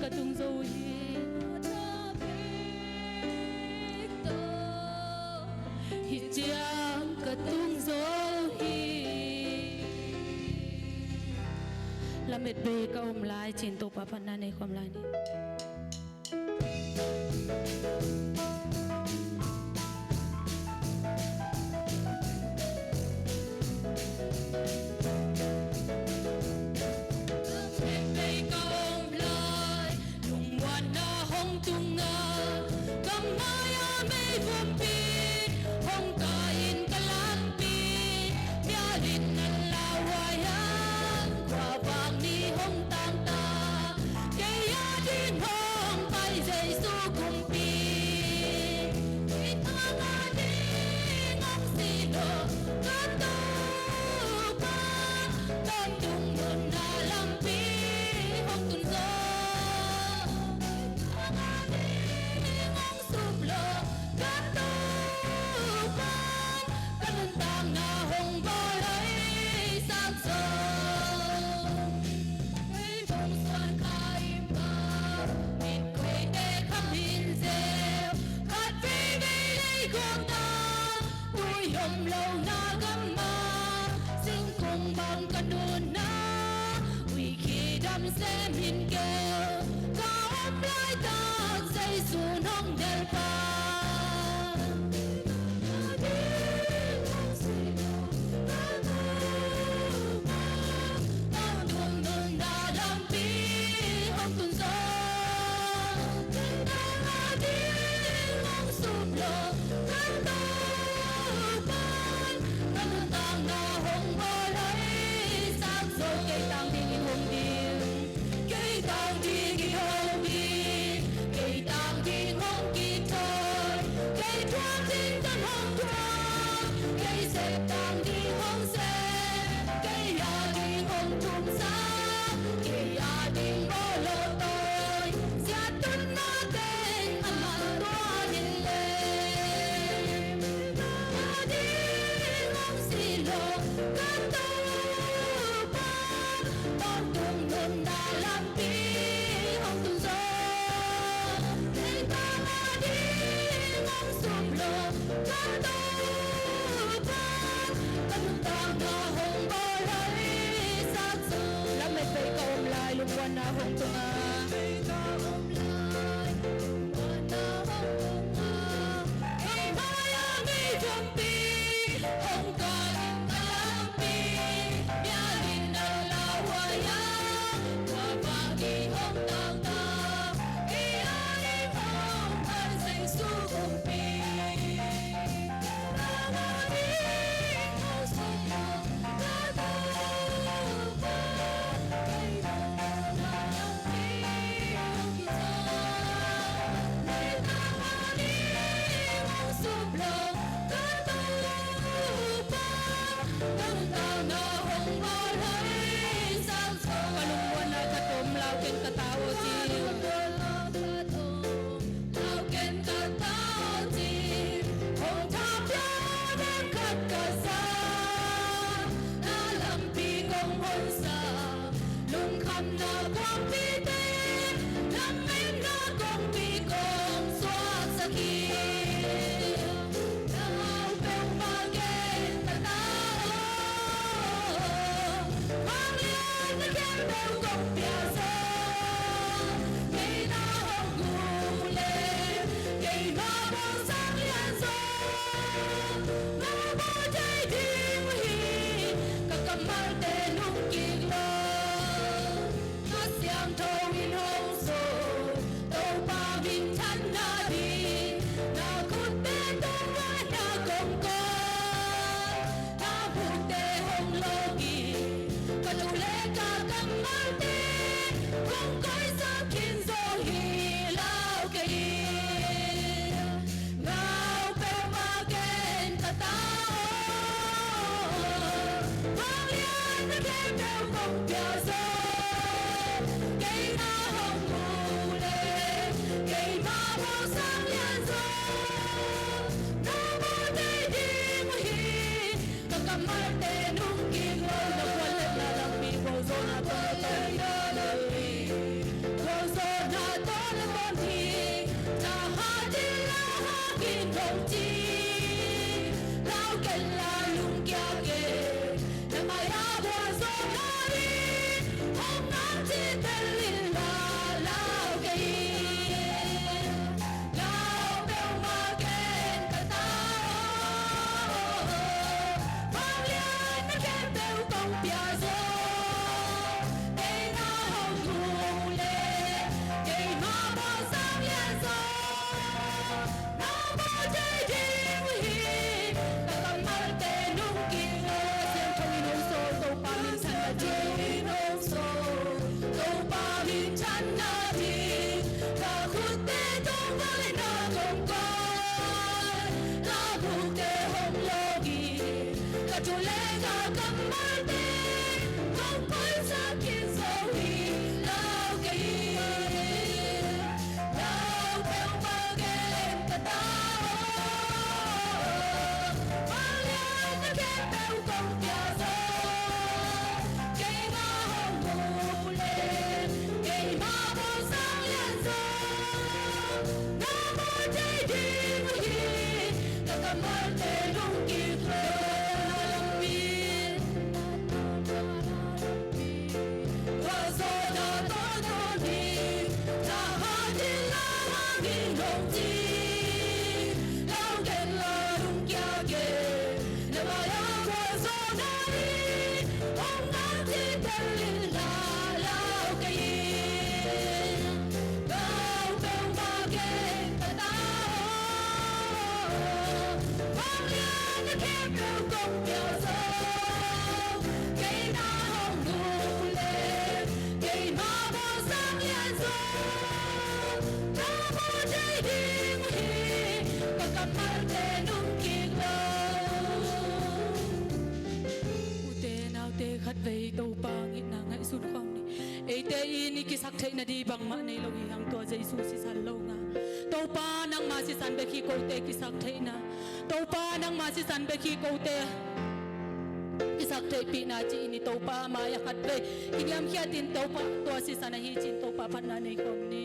katung zo hi hi chiang katung zo hi lamet be ka lai chin to pa pan na nei khom lai ni Hãy subscribe cho kênh Ghiền Mì Gõ để không bỏ lỡ na di bang ma nei lo hi hang to Jesu si san lo nga to pa nang ma si san be khi ko te ki sak thei na to pa nang ma si san be khi ko te ki sak thei pi na chi ni to pa ma ya khat ve ki yam khia tin to pa to si san hi chin to pa phan na nei kom ni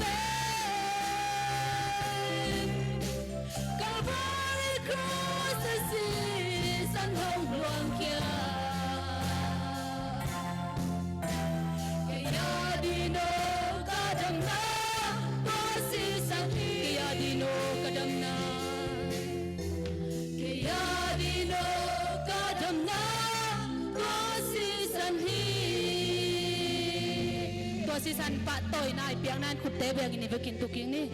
bên Calvary cross the sea sân hồng loang kia Kaya dino kadam na Tosi sakhi Kaya dino kadam na Kaya dino kadam na Tosi sanhi Tosi san pa toy na ipiang nan kutte biang ini bikin tuking ni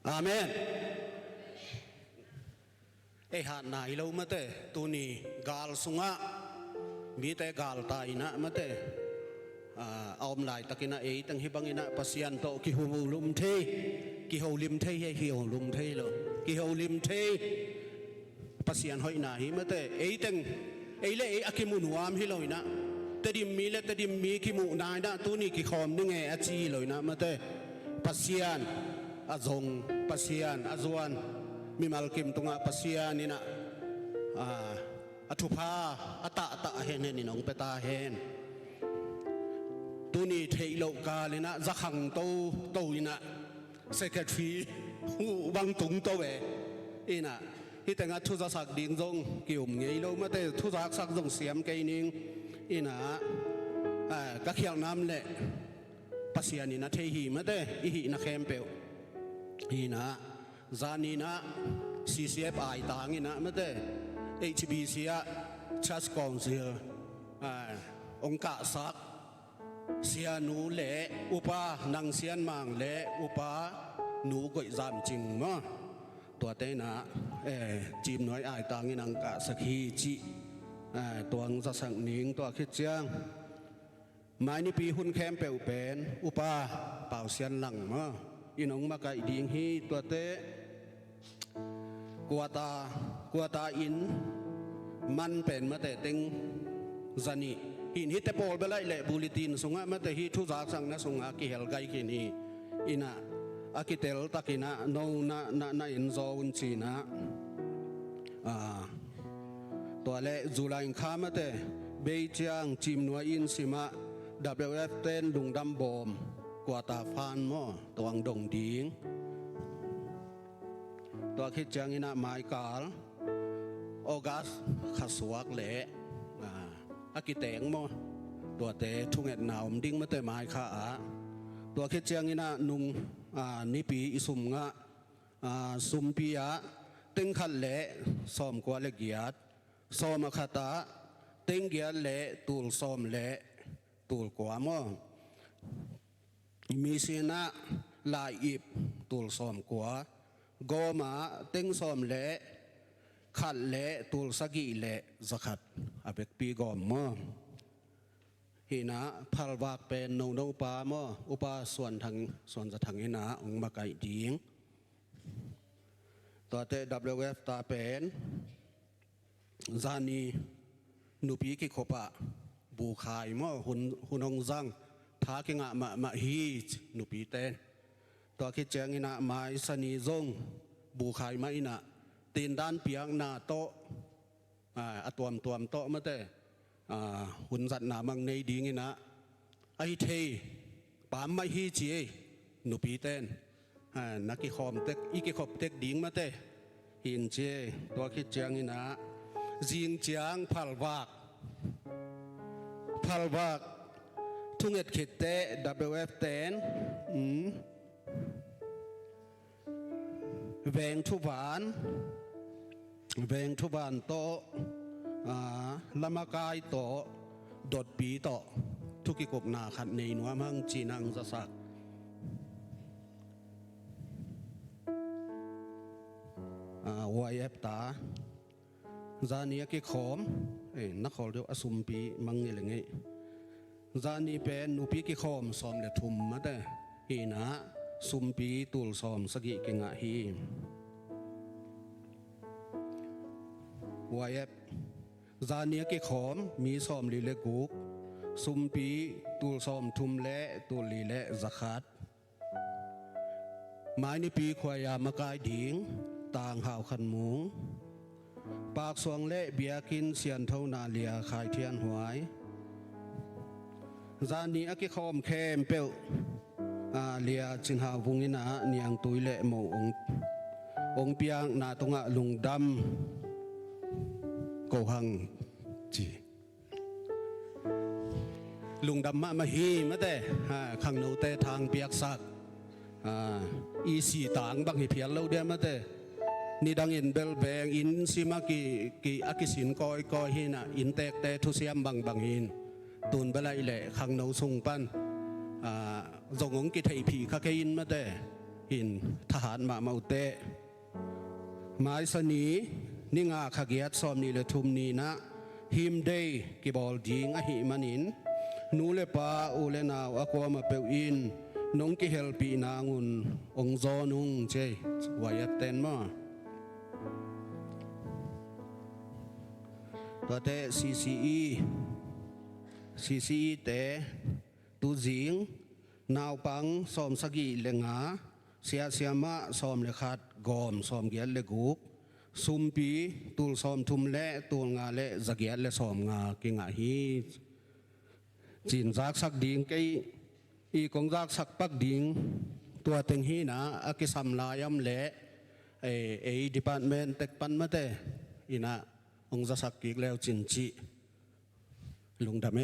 Amen. Hat na ilaw mate tuni gal sunga mite gal tai na mate om lai takina tang hibangina pasian to ki hulum the ki holim the he hi holum the lo ki holim the pasian hoi na hi mate tang le akimunuam hi loina tadim mi le tadim mi ki mu na na tuni ki khom ni nge achi loina mate pasian azong pasian azuan mimalkim tunga pasian ina atupa ata hen hen inong peta hen tuni theilo kalina zakhang to ina secretary hu bang tung to we ina hitenga thuza sak ding jong kium ngei lo mate thuza sak jong siam ke ning ina ka khiang nam le pasian ina thehi mate hi na khempeu ina zanina CCFI tangina mate HBC Church Council ongka sak sianu le upa nang sian mang le upa nu goi jam ching ma tua te na chim noi ai tangin ang ka sakhi chi tuang za sang ning tua khit chiang mai ni pi hun khem peu pen upa pau sian lang ma inong makai ding hi tua te kuata in man pen mate teng zani hin hi te pol belai le bulletin sunga mate hi thu za sang na sunga ki hel gai ki ni ina akitel takina no na in zo un chi na tua le julai kha mate beichiang chim nuai in sima WF ten lungdam bom kuata fan mo tuang dong ding tua khit chang ina mai kal August khasuak le akiteng mo tua te thunget naum ding mate mai kha tua khit chang ina nung nipi isum nga sumpia teng khat le som kwa le giat som khata teng giat le tul som le tul kwa mo mi sina lai ip tul som kwa goma teng som le khat le tul sagi le zakhat abek pi gom mo hina phalwak pen no pa mo upa suan za thang ina ong makai ding to te WF ta pen zani nupi ki khopa bu khai mo hunong zang tha ki nga ma hi nupi ten to ki chang ina mai sani zong bu khai ma ina tin dan piang na to atuam to mate hun zat na mang nei ding ina ai the pam mai hi chi nupi ten na ki khom tek ki khop tek ding mate hin che to ki chang ina jing chiang phalwak thunget khit te WF ten veng thu van to lamakai to dot pi to thuki kop na khat nei nuam hang chinang za sak YF ta zania ki khom na khol deu asum pi mangi lengai zani pen nupi ki khom som le thum mate hina sumpi tul som sagi kenga hi วายจานี้กี่ขอมมีซ้อมลีเลกุกซุมปีตูซ้อมทุมเละตูลีเละจักขัดไม้นี่ปีควายามากายดิงต่างหาวขันหมูปากสวงเละเบียกินเสียนเท่านาเลียขายเทียนหวยจานี้กี่ขอมเข้มเปลเลียจินหาวุงินะเนียงตุยเละโมองเปียงนาตงะลุงดำโกหังจีลุงดำมาฮีมาแต่ขังโนเตทางเปียกสักอีสีต่างบังหิเพียรเราเดียมาแต่นี่ดังอินเบลแบงอินซิมากีอากิสินกอยหินะอินเตกเตทุเซียมบังหินตูนเบลัยเละขังโนสุงปันจงองกิไทยผีข้าแค่อินมาแต่หินทหารมาอุเตหมายสนีนี่งาขเกียรติสอมนี่เลทุมนี่นะฮิมเดย์กิบอลดิงอหิมันินนูเลปาอูเลนาวอความาเปอินนงกิเฮลปีนางุนองโซนุงเจวายเตนมาตัวเตซีเตตูจิงนาวปังสอมสกีเลงาเสียมาสอมเลขัดกอมสอมเกียรเลกุกซุมปีตูลสอมทุมเละตูลงาเละจักเกียรเลสอมงากิงาฮีจีนจักสักดิงไกอีกงจักสักปักดิงตัวเต็งฮีนะอากิสัมลายมเละดีพาร์ตเมนต์เต็กปันมาเตอีนะองจักสักกิกแล้วจินจีลุงดำเอ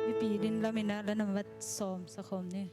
วิปีดินละมินะและนวัดสอมสะคมเนี่ย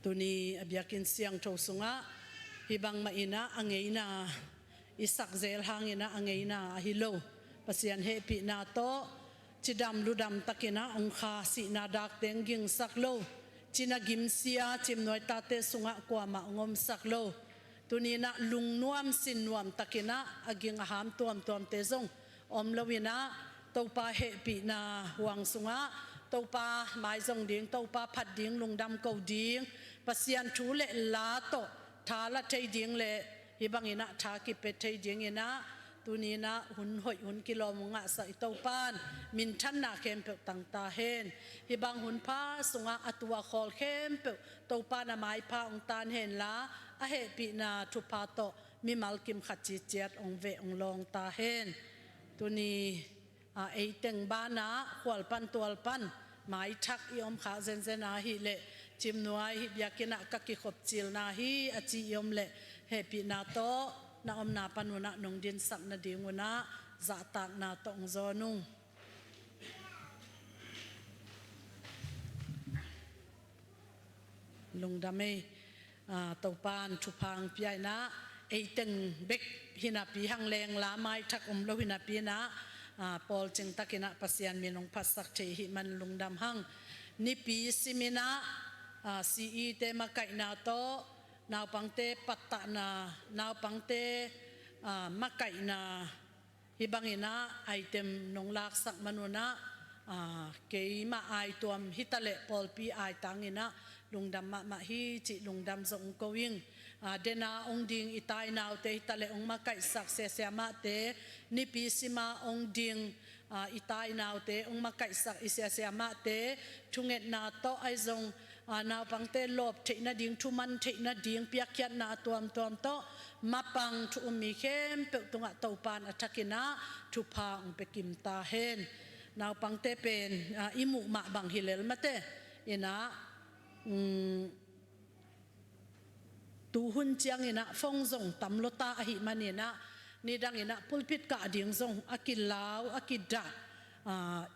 ตัวนี้อบิยกินเสียงโทสุงะฮิบังมาอินะอังเงนาอิสักเซลหางอินะอังเงนาฮิโลปัสยันเฮปินาโตจิดำลุดำตะกินะองคาสินาดักเตงกิงสักโลจินากิมเสียจิมน้อยตาเตสุงะกว่ามาองมสักโลตัวนี้นะลุงนวมสินนวมตะกินะอากิงอาหามตัวมเตซงอมลวินะตัวปาเฮปินาหวังสุงะตัวปาไม้จงดิ้งตัวปาผัดดิ้งลุงดำเกาดิ้งปัสยันชูเลลาโตทาละเทดิ้งเลฮิบังอินะทากิเปเทดิ้งอินะตัวนี้นะหุ่นหอยหุ่นกิโลมุงะใส่ตัวปานมินชันนาเข้มเปกต่างตาเห็นฮิบังหุ่นผ้าสุงะอัตัวคอลเข้มเปกตัวปานไม้ผ้าองตานเห็นละอาเหปีนาทุพาโตมีมัลกิมขัดจีเจียดองเวองลองตาเห็นตัวนี้ไอเต็งบ้านะขวลปันตัวปันหมายทักยอมขาเซนเซนาฮิเลจิมนวยฮิบยากินะกักกิขบจิลนาฮิอจิยอมเลเฮปีนาโตนาอมนาปันวนะนงดินสักนาดิงวนะจะตากนาตองจอนุงลุงดำเมตปานชุพังพิยนะไอตึงเบกหินาปีหังแรงลาไม้ทักอมโลหินาปีนะปอลจึงตักินะปัสยันมีนงพัสสักเทหิมันลุงดำหังนิปีสิมินะซีอีเตมาไกนาโตนาวปังเตปัตตานานาวปังเตมาไกนาฮิบังอินะไอเต็มนงลักสักมนุนะเกยมาไอตัวมฮิตาเลปอลปีไอตังอินะลุงดำมาฮิจิลุงดำส่งกวิงเดนาองดิงอิตายนาวเตฮิตาเลองมาไกสักเสียมาเตนิปีสิมาองดิงอิตายนาวเตองมาไกสักอิเสียมาเตทุงเอ็ดนาโตไอซงนาวปังเตลบเทนาดิงทุมันเทนาดิงเปียกยันนาตัวมโตมาปังทุมีเข้มเปตุงะเตาปานอัฐกินะทุพังเปกิมตาเฮนนาวปังเตเป็นอิมุมาบังฮิเลลมาเตอินะตูหุ่นเจียงอินะฟงซงตำลตาอหิมันอินะนี่ดังอินะพุลพิดกะดิงซงอากิลาวอากิดา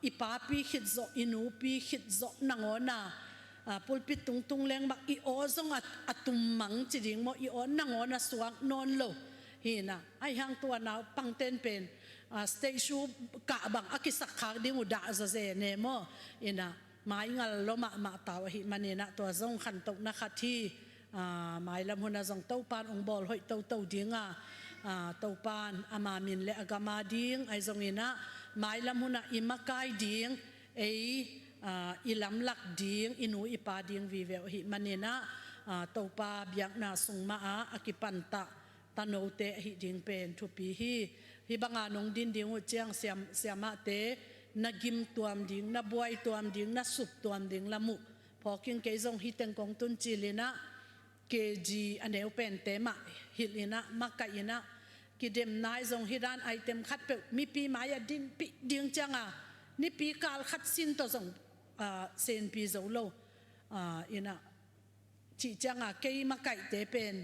อิปาปีขิดโซอินูปีขิดโซนางอนาปุลปิตุงตุงแรงบักอีโอซงอัตุมมังจิดิงโมอีโอนางอนาสวงนอนโลฮีนะไอหังตัวนาวปังเต้นเป็นสเตชูกะบังอากิสักขากดิงอุดาซะเซเนโมอินะหมายงัลโลมาตาวหิมันนะตัวซงขันตกนะคะที่หมายลำหุนซงเต้าปานองบอลหอยเต้าดิงเต้าปานอามามินเลอกามาดิงไอซงอินะหมายลำหุนอิมากายดิงไออิลำลักดิงอินูอิปาดิงวิเวหิมันนะเต้าปาเบียกนาสุงมาอากิปันตะตโนเตหิดิงเป็นทุปีฮิบังานงดินดิงอุเจียงเสียมาเตนักิมตัวมดิงนับวยตัวมดิงนัสุบตัวมดิงละมุพอกินเกยซงฮิตเตงกงตุนจิลินะเกจีอันเดียวเป็นเตมะฮิลินะมักกะยินะกิเดมนายซงฮิดานไอเต็มคัดเปมีปีหมายดินปีดิงจังนี่ปีกาลคัดสินตัวซงเซนปีโซโลอินะจีจังเกยมักกะเตเป็น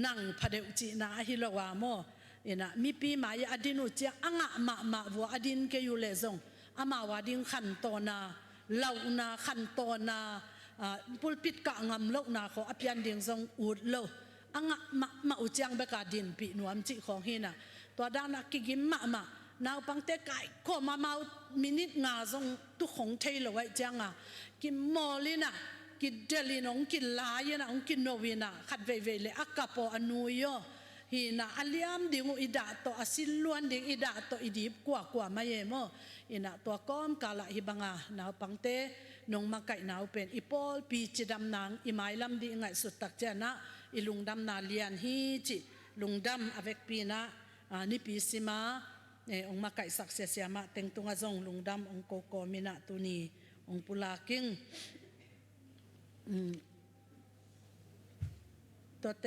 นังพเดวจีนาฮิโลวาโมอินะมีปีหมายอดินุจีอ่างมาวัวอดินเกยุเลซงอามาวาดิงขันโตนาเหล่านาขันโตนาปุลปิดกะงำโลกนาขออภิยันดิงซงอูดโลอ่างมาอุจังเบกาดินปีนวมจิของฮินะตัวด้านนักกิกิมมานาวปังเตไก่ขอมามินิทงาซงตุของเทลไว้จังกิมมอลินะกิเดลินองกิลายนะองกินโนวินะขัดเวเลอักกะโปอนุยฮีนะอัลยามดิงอิดาโตอสิลวนดิงอิดาโตอิดิบกว่ามาเยโมอินะตัวก้อมกาละฮิบังนาวปังเตนงมาไก่นาวเป็นอิปอลปีจิดำนางอิไมลำดิงไงสุดตักเจนะอิลุงดำนาเลียนฮีจิลุงดำอเวกปีนะนิปีสิมาองมาไก่สักเสียมาเต็งตุงจงลุงดำองโกโกมินะตุนีองปุลากิงตัวเต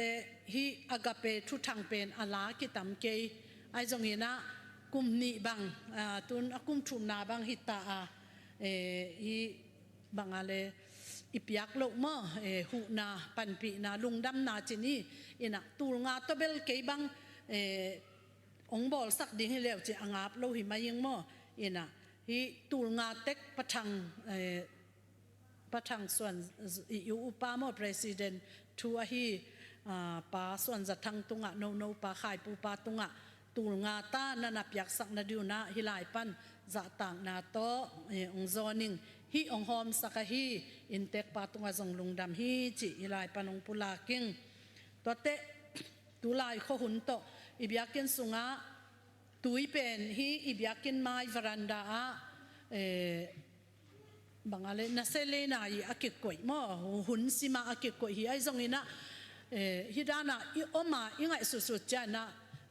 ฮีอากาเปทุทังเป็นอาลากิตัมเกยไอจงเห็นกุมนีบังตุนกุมชุมนาบังฮิตาฮีบังอะไรอิปยักโลกมอหูนาปันปีนาลุงดำนาจินีอินะตูงาตเบลเกยบังองบอลสักดิ่งให้เลี้ยวจะอ่างอาบโลหิมายิงมออินะฮีตูงาเต็กปะทังป ประทังส่วนอยู่อุปาโมประธานทัวฮีปาส่วนจะทังตุงะโนปาขายปูปาตุงะตูงาตานันเปียกสักนาดิวนะฮิลายปันจะต่างนาโตองโซนิงฮีองหอมสักฮีอินเตกปาตุงะจงลุงดำฮีจิฮิลายปันองปุลากิงตัวเตตุลายข้อหุ่นโตอิบยากินสุงะตุยเป็นฮีอิบยากินไม้วรันดาบางอะไรนัสเลน่าอีอากิกวยมั่วหุ่นสิมาอากิกวยฮีไอจงอินะฮิดานะอีอมาอีไงสุดๆจ้านะ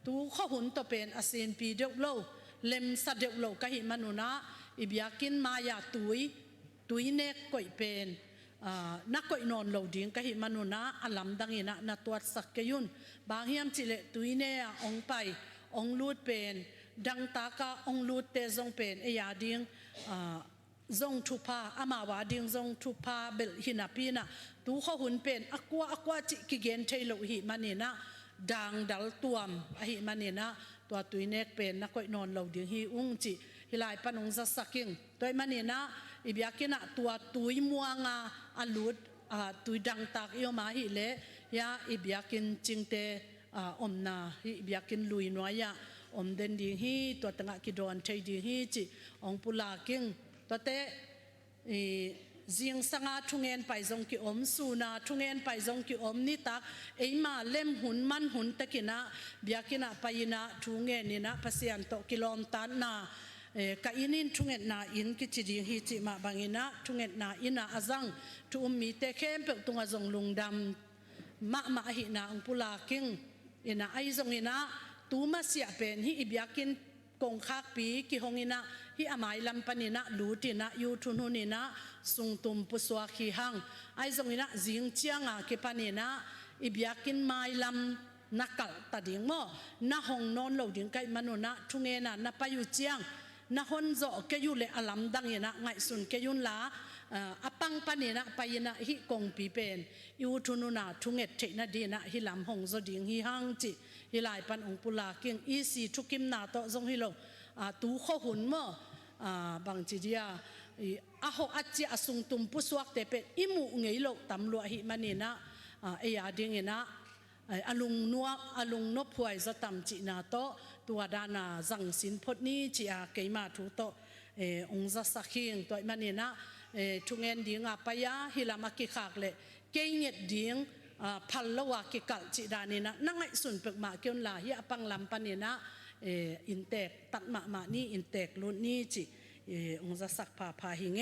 ตูข้อหุ่นตัวเป็นอาเซียนปีเดียวโลเล็มสัดเดียวโลก็หิมนุนะอิบยากินมายาตุยเนกกวยเป็นนักกวยนอนโลดิ้งก็หิมนุนะอัลลัมดังอินะนัตัวสักเกยุนบางเฮียมจิเลตุยเนียองไปองลูดเป็นดังตากาองลูดเตจงเป็นเอียดิ้งจงทุพาอามาวาดิ้งจงทุพาเบลหินาปีนะตูข้อหุ่นเป็นอักว่าจิกิเกนเทโลหิมันนี่นะดังดัลตัวมอหิมันนี่นะตัวตุยเนกเป็นนักกวยนอนเหล่าดิ้งฮิอุ้งจิฮิลายปนงจะสักกิ้งตัวมันนี่นะอิบยากินะตัวตุยมัวงาอัลูดตุยดังตากเอียวมาฮิเลยาอิบยากินจิงเตอมนาอิบยากินลุยน้อยยาอมเดนดิ้งฮิตัวตั้งกิโดนเทดิ้งฮิจิองปุลากิ้งตัวเตจิงสังอาทุงเงินไปจงกิอมสูนาทุงเงินไปจงกิอมนิตักเอ็มาเล่มหุ่นมันหุ่นตะกินะเบียกินะไปนะทุงเงินนี่นะภาษาอันโตกิโลมตันนะกะอินินทุงเงินนาอินกิจิดิฮิจิมาบางอินะทุงเงินนาอินะอาจังทุมมีเตเข้มเปิดตุงอาจงลุงดำมาหินาองปุลากิงอินะไอจงอินะตูมาเสียเป็นฮิอิบยากินกงคักปีกิหงอินะฮิอามายลำปนินะลูตินะยูทุนหุนินะสุงตุมปุสวาขีหังไอจงอินะจิงเชียงอากิปนินะอิบยากินไมลำนักกัลตัดยิงโมนะหงนอนเหล่าดิ่งไกมนุนะทุงเงินนะไปอยู่เชียงนะฮอนโจเกยุเลอลัมดังอินะไงสุนเกยุนลาอปังปนินะไปนะฮิกงปีเป็นยูทุนุนะทุงเงตเทนะดีนะฮิลำหงโจดิ่งฮิหังจิฮิลายปันองปุลาเกียงอีสีทุกิมนาโตจงฮิโลตูข้อหุ่นโมบางจีเดียอาหกอัจฉริยสุงตุมปุสวกเตเป็ดอิมุเงยโลตำรวจหิมันนี่นะเอียดิ้งนะอลุงนัวอลุงนบพวยจะตำจีนาโตตัวดานาจังสินพดนี้จีอาเกยมาทุโตองจะสักขิงตัวมันนี่นะทุงเงินดิ้งไปยาฮิลามากิขากเลยเกยเงดิ้งพัลลวากิกัลจีดานี่นะนั่งไอสุนเปิกมาเกี่ยวลาฮิอปังลำปันนี่นะอินเตกตัดมานี่อินเตกลุนนี่จิองจะสักพาหิงเง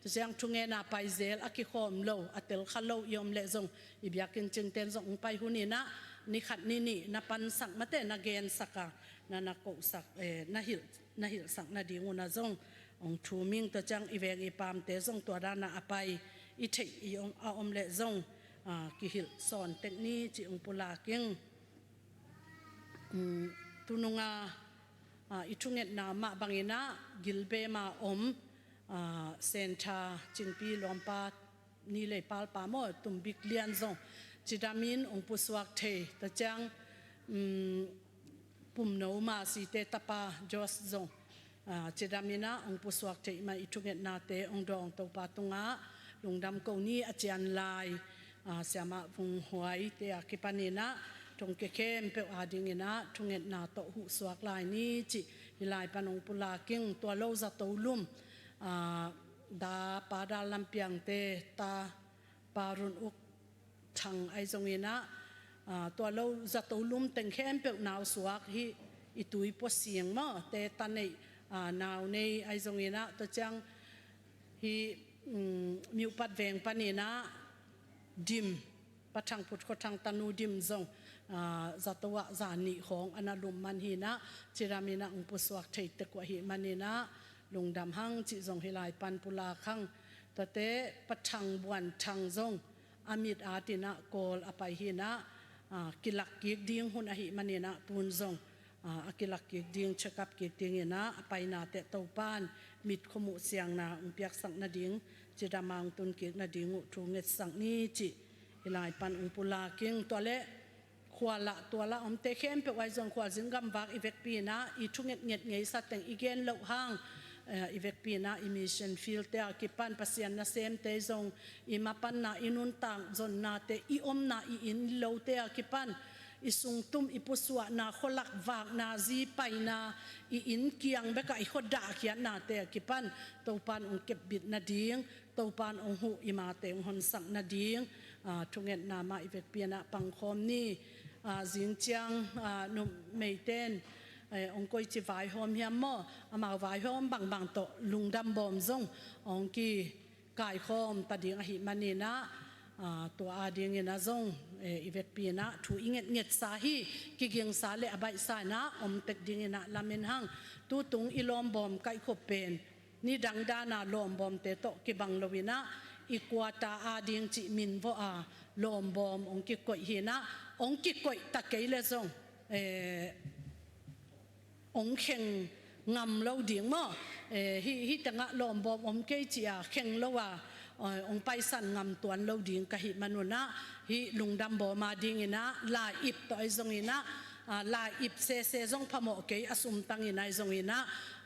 จะเสียงทุงเงินไปเซลอากิคอมโลอัตเตลขลยอมเลจงอิบยากินจึงเตนจงไปหุนี่นะนี่ขัดนี่นับปันสักมาเตนักเกนสักนักกสักนาหิลสักนาดีงูนาจงองทูมิงตัวจังอีเวงอีปามเตจงตัวดานาอไปอิเทอีองอมเลจงกิหิลสอนเทคนิคจิองปุลากิงตุนุงาอิทุงเงินนามาบางอินะกิลเบมาเซนทาจิงปีลอมปานี่เลยปาลปาโมตุมบิกเลียนซงจิดามินองปุสวักเทตะจังปุ่มโนมาสีเตตปาจอสซงจิดามินะองปุสวักเทมาอิทุงเงินนาเตองดองตปาตุงาลงดำกงนี้อาจารย์ลายเสียมาฟงหวยเตะกิปานีนะตรงเข้มเปออาดิงินะทุงเงินนาโตหุสวกลายนี้จิฮิลายปนองปุลากิงตัวโลจะโตลุ่มดาปาดาลัมเปียงเตตาปารุนอุกทังไอจงอินะตัวโลจะโตลุ่มเต็งเข้มเปอนาวสวกฮิอิตุยปเสียงมาเตตันในนาวในไอจงอินะตัวจังฮิมิวปัดแวงปานีนะดิมปะทังพุทธทางตนูดิมจงจัตวะจานิของอนาลุมมันหินะจิรามินะอุปสวักเทตกว่าหิมันหินะลงดำหังจิจงฮิลายปันปุลาขังตะเตปะทังบวนทังจงอามิดอาตินะโกลอภัยหินะกิลักกิกดิ้งหุนอหิมันหินะปูนจงกิลักกิกดิ้งเชกับกิกดิ้งหินะอภัยนาเตตปานมิดขมุเสียงนาอุปยักสังนาดิ้งจิดามังตุนกิกนาดิ้งอุทุงเงสังนี้จิฮิลายปันอุปุลากิงตัวเละขวาละตัวละอมเตเข้มไปไว้จงขวาจึงกำบักอีเวกปีนะอีทุงเงียดเงียสัตว์แต่งอีเกนเหล่าห้าง อีเวกปีน่าอิมิชันฟิลเตอกิปันปัสยันนาเซมเตจงอิมาปันนาอินุนตังจนนาเตอิอมนาอินโลเตอกิปันอิสุงตุมอิปุสวะนาขลักวากนาจีไปนาอินเกียงเบกอิขดาขียนนาเตอกิปันตัวปานองเก็บบิดนาดิงตัวปานองหูอิมาเตองหอนสังนาดิงทุงเงินนามาอีเวกปีน่าปังคอมนี่จิงเจียงนุเมเตนองค์ก็จะวายหอมเฮียมอมาวายหอมบางโตลุงดำบอมซงองค์กีกายคอมตัดดิ่งอหิมันนี่นะตัวอาดิ่งเงินซงอีเวกปีนะถูอิงเงียดสาฮีกิเกียงสาเลอใบสายนะอมเต็กดิ่งเงินลามินหังตูตุงอิลอมบอมไก่ขบเป็นนี่ดังดานาลอมบอมเตโตกิบังลวินะอีกว่าตาอาดิ่งจิมินโวอาลอมบอมองค์กิกอยเฮนะองค์กิกอยตะเกยเลซงองเข่งงำเราดิ่งมั้งฮิตงะลมบอมเกจิอาเข่งเราว่าองไปสั่นงำตัวเราดิ่งกะหิมนุนะฮิลุงดำบอมาดิ่งนะลาอิบต่อยซงอินะลาอิบเซซงพมเกยอสุมตังอินะซงอินะ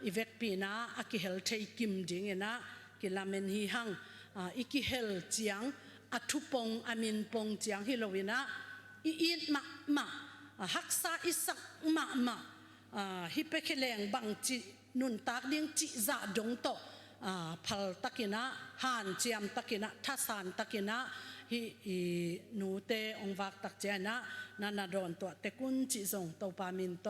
อีเวกปีนะอากิเฮลเทกิมดิ่งนะกิลาเมนฮิฮังอีกิเฮลเจียงอัทุปงอามินปงเจียงฮิโลวินะอีดมาฮักษาอิสักมาฮิเปเคเลงบังจินุนตักดิ้งจิจ่าดงโตพัลตักินะหานเจียมตักินะทัศานตักินะฮินูเตองวักตักเจนะนานาดอนตัวเตกุนจิซงโตปามินโต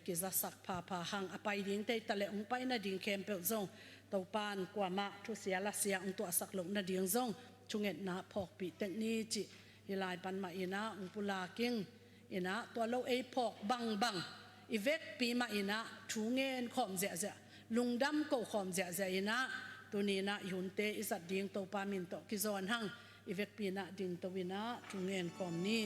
กิจสักพาหังอภัยดิ้งเตตะเลองไปนาดิ้งเข้มเปิลซงโตปานกว่ามาทุเสียละเสียองตัวสักลงนาดิ้งซงชุงเอ็ดนาพอกปีเตนี้จิฮิลายปันมาอินะองปุลากิงอินะตัวเราพอกบังอีเวกปีมาอินะชูเงินขอมเจลุงดำก็ขอมเจอินะตัวนี้นะยุนเตอิสัดดิ่งตัวปามินโตกิจวันหังอีเวกปีนะดิ่งตัววินะชูเงินขอมนี้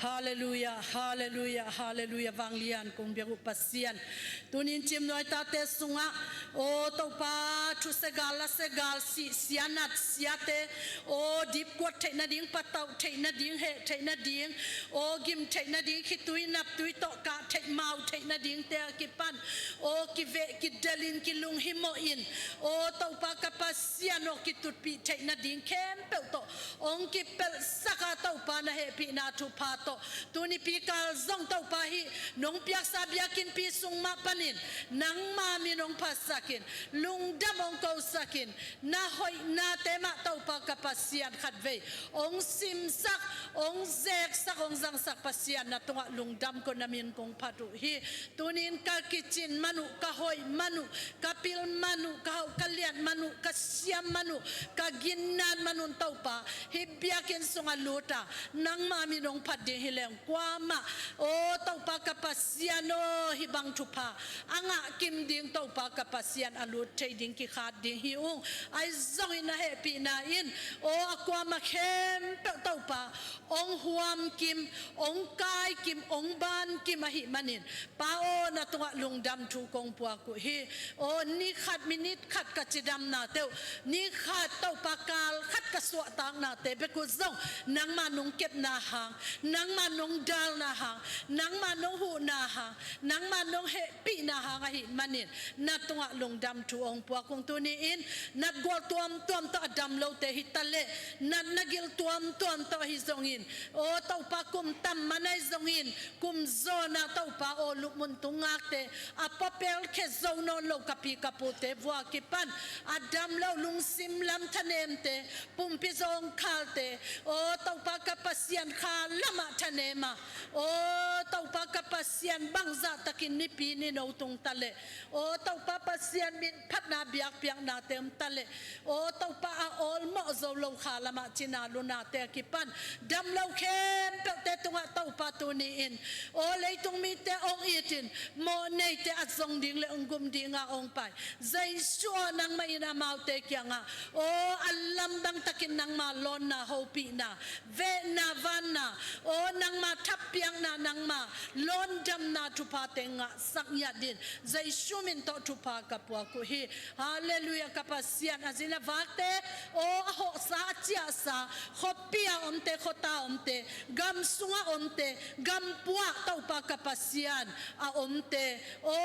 ฮาเลลูยาฮาเลลูยาฮาเลลูยาวังเลียนคงเบียกุปัสเซียนตุนินจิมน้อยตาเตสุงะโอตปาทุเซกาลเซกาลสิเสียนัดเสียเตโอดิบกวดเทนดิ่งปัตตาเทนดิ่งเฮเทนดิ่งโอกิมเทนดิ่งขิตุยนับตุยโตกาเทมาวเทนดิ่งเตอกิปันโอกิเวกิเดลินกิลุงฮิโมอินโอตปากาปัสเซียนโอกิตุปีเทนดิ่งเข้มเปลโตองกิเปลสักาตปานะเฮปีนาทุพาโตตัวนี้ปีกาลงเต้าปาฮีน้องเปียกซาบิยากินปีสุงมาปนินนังมามีน้องพัสสักินลุงดำองเกาสักินนาหอยนาเตมะเต้าปากกับปัสยานขัดเวองซิมสักองเซกสักองจังสักปัสยานนาตัวลุงดำคนนามินกงพัดุฮีตัวนี้กากิจินมนุกาหอยมนุกาปิลมนุกาเฮากะเลียนมนุกาเสียมนุกากินนานมนุเต้าปาฮิบิยากินสุงาลูตานังมามีน้องพัดเดฮิเลงกว่ามาโอ้เต้าปากกับปัสยานโอฮิบังทุพาอ่างกิมดิ่งเต้าปากกับปัสยานอลูดใจดิ่งกิขาดดิ่งฮิอุงไอซองอินะเฮปีนาอินโอ้อกว่ามาเข้มเต้าปาองหวมกิมองกายกิมองบานกิมหิมันินปาโอนาตัวลุงดำทูกงปัวกุฮีโอ้นี่ขัดมินิดขัดกะจิดำนาเตวนี่ขัดเต้าปากาลขัดกะสวะตางนาเตเบกุซงนังมานุงเก็บนาหางนังมานุงดาลนาหางนังมานุงหูนาหางนังมานุงเฮปีนาหางหิมันินนาตัวลุงดำทูองปัวกงตัวนี้อินนัดกอลตัวมตัวดำโลเตหิตะเลนัดนักิลตัวมตัวฮิซงอินโอ้เต้าปากุมตัมมันไอซงอินกุมโซนาเต้าปาโอลุมุนตุงากเตอะปะเปลเคโซนอนโลกะปีกะปูเตวัวกิปันอะดัมโลลุงซิมลัมทะเนมเตปุ่มปิซองคาลเตโอ้เต้าปากะปัสยันคาละมะทะเนมาโอ้เต้าปากะปั pasian bangza takin ni pini no tung tale o tau pa pasian min phat na biak piang na tem tale o tau pa a ol mo zo lo khala ma china lu na te kipan dam lo khem pe te tunga tau pa tu ni in o le tung mi te ong itin mo nei te at zong ding le ongum dinga ong pai zai sho nang mai na mau te kyanga o alam dang takin nang ma lon na hopi na ve na van na o nang ma thap piang na nang ma lon jam na tu pa te nga sak ya din zai shumin to tu pa kapwa ko hi hallelujah kapasian azina vakte o ho sa chia sa khopia omte khota omte gam sunga omte gam puwa tau pa kapasian a omte o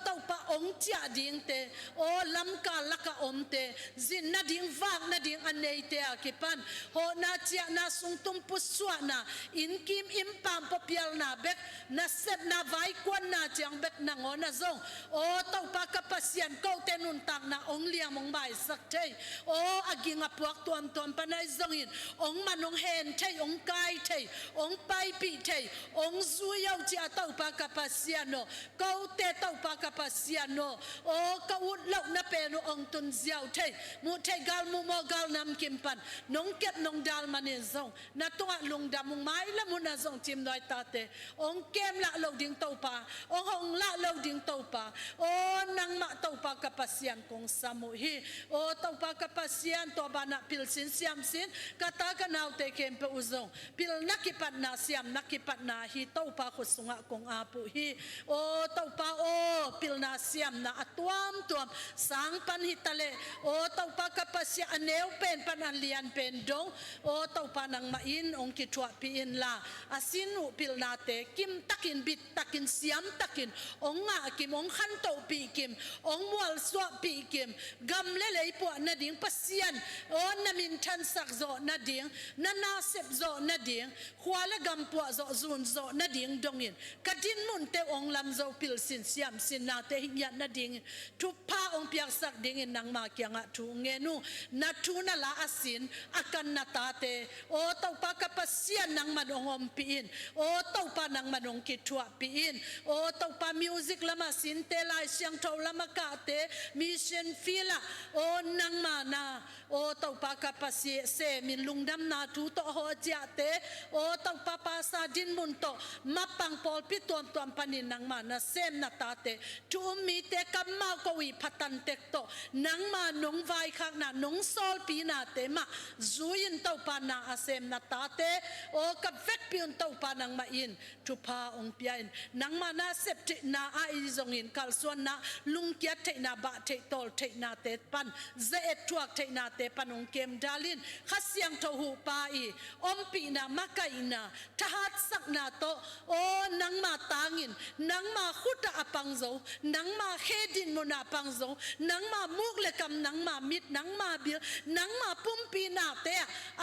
tau pa ong chia ding te o lam ka laka omte zin na ding vak na ding anei te akipan ho na chia na sung tum puswa na in kim im pam popial na bek na set na vai kwan na chiang bek na ngona zong o tau pa kapasian ko te nun tak na ong liang mong bai sak te o aginga puak tuam tuam panai zongin ong manong hen te ong kai te ong pai pi te ong zuyau chia tau pa kapasian no ko te tau pa kapasian no o ka ut lau na pe no ong tun ziau te mu te gal mu mo gal nam kimpan nong ket nong dal manin zong na tunga lung damung mai la mu na zong chim noi ta te ong kem la lo ding tau pa ong hong la lo ding tau pa o nang ma tau pa kapasian kong samu hi o tau pa kapasian to ba na pil sin siam sin kata ka nau te kem pe uzong pil nakipat na siam nakipat na hi tau pa khusunga kong apu hi o tau pa o pil na siam na atuam tuam sang pan hitale o tau pa kapasian aneu pen pan anlian pen dong o tau pa nang main ong kitwa pi in la asinu pil na te kim takin bit takin siam takin ong nga kim ong khan to pi kim ong mual swa pi kim gam lele po na ding pasian o na min than sak zo na ding na nasep zo na ding khwala gam po zo zun zo na ding dongin kadin mun te ong lam zo pil sin siam sin na te hinya na ding tu pa ong piak sak ding in nang ma kyanga tu ngenu na tu na la asin akan na tate o tau pa kapasian nang manong ompiin o tau pa nang manong kitwa piin o tau pa music lama sinte lai siang tau lama kate mission fila o nang mana o tau pa kapasi se min lungdam na tu to ho jate o tau pa pa sa din mun to mapang pol pi tuam tuam panin nang mana sem na tate tu mi te kamma ko wi phatan tek to nang ma nong vai khak na nong sol pi na te ma zuin tau pa na asem na tate o ka vek piun tau pa nang ma in tu pa ong piain nang ma na sep te na a i zong in kal suan na lung kia te na ba te tol te na te pan ze et tuak te na te pan ong kem dalin khasiang to hu pa i om pi na makai na tahat sak na to o nang ma tangin nang ma khuta apang zo nang ma hedin mo na apang zo nang ma muk le kam nang ma mit nang ma bil nang ma pumpi na te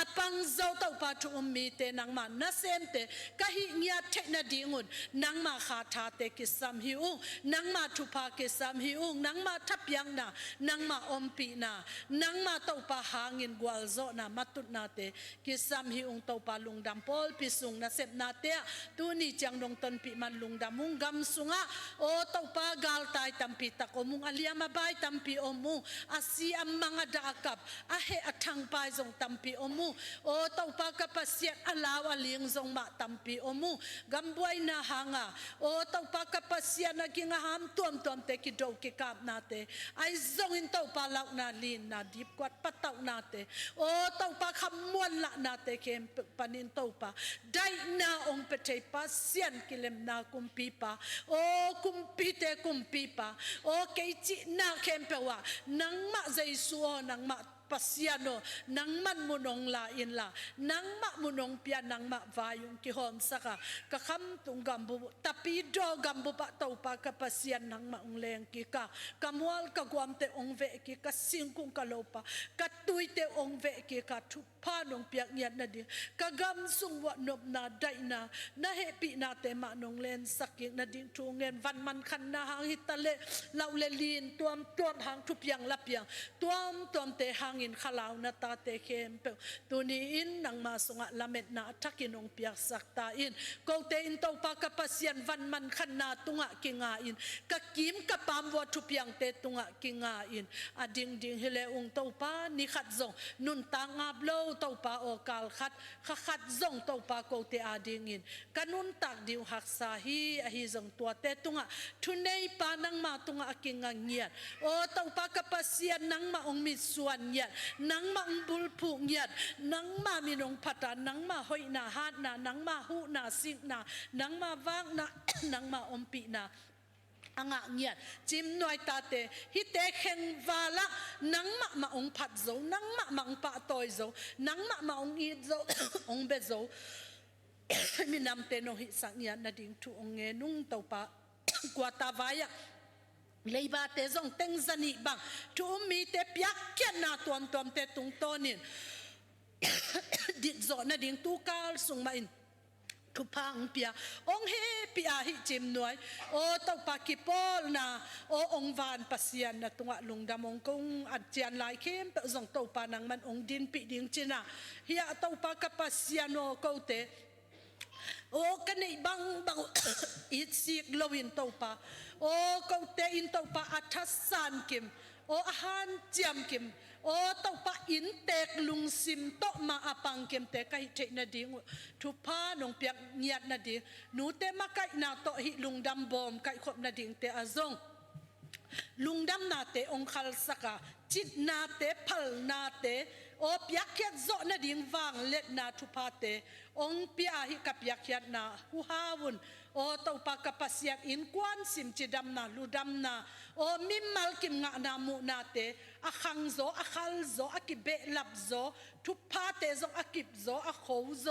apang zo tau pa tu mi te nang ma na sem te kahi nya te na dingun nang ma kha tha te ki sam hi u nang ma tu pa ki sam hi u nang ma thap yang na nang ma om pi na nang ma tau pa hangin gwal zo na matut na te ki sam hi ung tau pa lung dam pol pi sung na sep na te tu ni chang dong ton pi man lung dam mung gam sunga o tau pa gal tai tampi tak omung alia mabai tampi omu asi am mga daakap ahe athang pai zong tampi omu o tau pa kapasiat alaw aling zong ma tampi omu gambuay na hanga o tau pa kapasiat naging ham tuam tuam te ki do ki kap na te ay zong in tau pa law na lin na dip kwat pataw na te o tau pa khamuan la na te kem panin tau pa dai na ong pete pasian kilem na kumpi pa o kumpi te kumpi pa o keichi na kempewa nang ma zaisuo nang ma pasiano nang man munong la in la nang ma munong pia nang ma vayung ki hom saka ka kham tung gambu tapi do gambu pa tau pa ka pasian nang ma ungleng ki ka kamual ka guam te ong ve ki ka singkung ka lopa ka tuite ong ve ki ka thu พานงเปียกเงียดนาดิกะกำสุงวะนบนาได้นานาเฮปีนาเตมานงเลนสักยิงนาดิทูเงินวันมันคันนาหางฮิตะเลเหล่าเลลีนตัวมหางทุบยังลับยังตัวมเตหางอินขลาวนาตาเตเข้มเปตัวนี้อินนังมาสงะละเม็ดนาทักกินงเปียกสักตาอินกูเตอินตัวปากปัสยันวันมันคันนาตุงะกิงาอินกะกิมกะปามวทุบยังเตตุงะกิงาอินอดิงเฮเลองตัวปานิขัดซงนุนตางาบโลตัวปาโอกาลขัดซงตัวปากูเตอาดิงอินกันุนตักดิวหักสาฮีอหิซงตัวเตตุงะทุเนยปานังมาตุงะกิงาเงียดโอตัวปากปัสยันนังมาองมิส่วนเงียดนังมาองบุลผูเงียดนังมามีนงพัตานังมาหอยนาฮาดนานังมาหูนาสิงนานังมาว่างนานังมาอมปีนาอ่างเงียดจิมหน่วยตาเตฮิเตเข่งวาละนังมาองพัดโซนังมาองปะตอยโซนังมาองอีโซองเบโซมีนำเตโนหิสังเงียนาดิงทุองเงนุ่งเตาปะกว่าตาวายะเลยบาเตซงเต็งซันิบังทุมีเตปยักเกียนาตัวมเตตุงโตนินดิโซนาดิงตูกาลสุงมาอินทุพังเปียองเฮปีอาหิจิมหน่วยโอตปากิปอลนาโอองวานปัสยันนะตงะลุงดามงกงอัดเจียนลายเข้มเปซงตปานังมันองดินปีดิงจินะเฮียตปากปัสยันโอโกเตโอกันในบังอิสิกลวินตปาโอโกเตอินตปาอัทสันกิมโออาหารเจียมกิมโอตปะอินเตกลุงซิมโตมาอปังเกมเตกหิเจนาดิงทุพานงเปียกเงียดนาดิงนูเตมาไกนาโตหิลุงดำบอมไกขบนาดิงเตอซงลุงดำนาเตองคัลสกาจิตนาเตพัลนาเตโอเปียกเขียดโซนาดิงวางเล็ดนาทุพาเตองเปียหิกับเปียกเขียดนาหูฮาวุนโอตปากปัสยักอินกวนซิมจิดำนาลูดำนาโอมิมมัลกิมงะนามุนาเตอขังโซอขัลโซอกิเบลับโซทุพาเตโซอกิบโซอโคโซ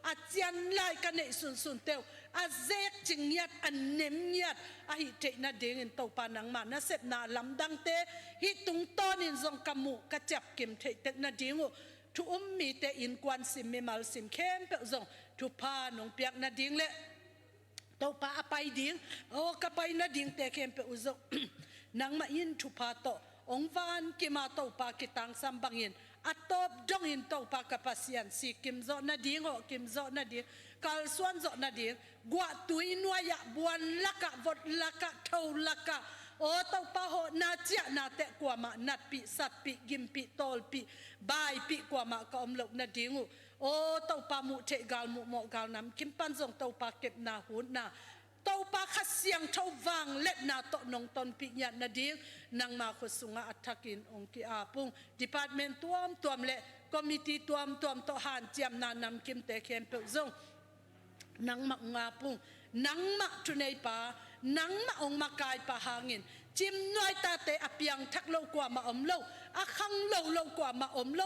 อาเจียนไลกันในสุนเตวอาเซกจิงยัดอันเนมยัดอาหิเจนาเดงินตปานังมานาเสพนาลำดังเตฮิตุงตอนินซงกมุกระจับกิมเทเตนาดิงทุมีเตอินกวนซิมเมมัลซิมเข้มเปซงทุพานงเปียกนาดิงเลตปาอไปดิงโอกะไปนาดิงเตเข้มเปอุซงนังมาอินทุพาโตองวานกิมาตปากิตังซัมบังอินอัตบดงอินตปากปัสยันสิกิมโซนาดิงโอกิมโซนาดิงกาลส่วนโซนาดิงกว่าตุยนัวยะบวนลักะวดลักะเท่าลักะโอตปาโหนาเจนาเตกว่ามานัดปีสัตปีกิมปีตอลปีบายปีกว่ามาก็อมลกนาดิงโอตปามุเทกาลมุโมกาลนำกิมปันซงตปาเก็บนาหุนนาตปาขัดเสียงเท่าวังเล็ดนาโตนงตนปิญญาณนาดิงนางมาขุสุงอัฐกินองค์กิอาปุงดีพาร์ตเมนต์ตัวมเละคอมมิตี้ตัวมโตหันเจียมนานำกิมเตเข้มเปซงนางมางาปุงนางมาทุเนยปานางมาองมากายปาหางินจิมน้อยตาเตอเปียงทักโลกว่ามาอมโลอาคังโลกว่ามาอมโล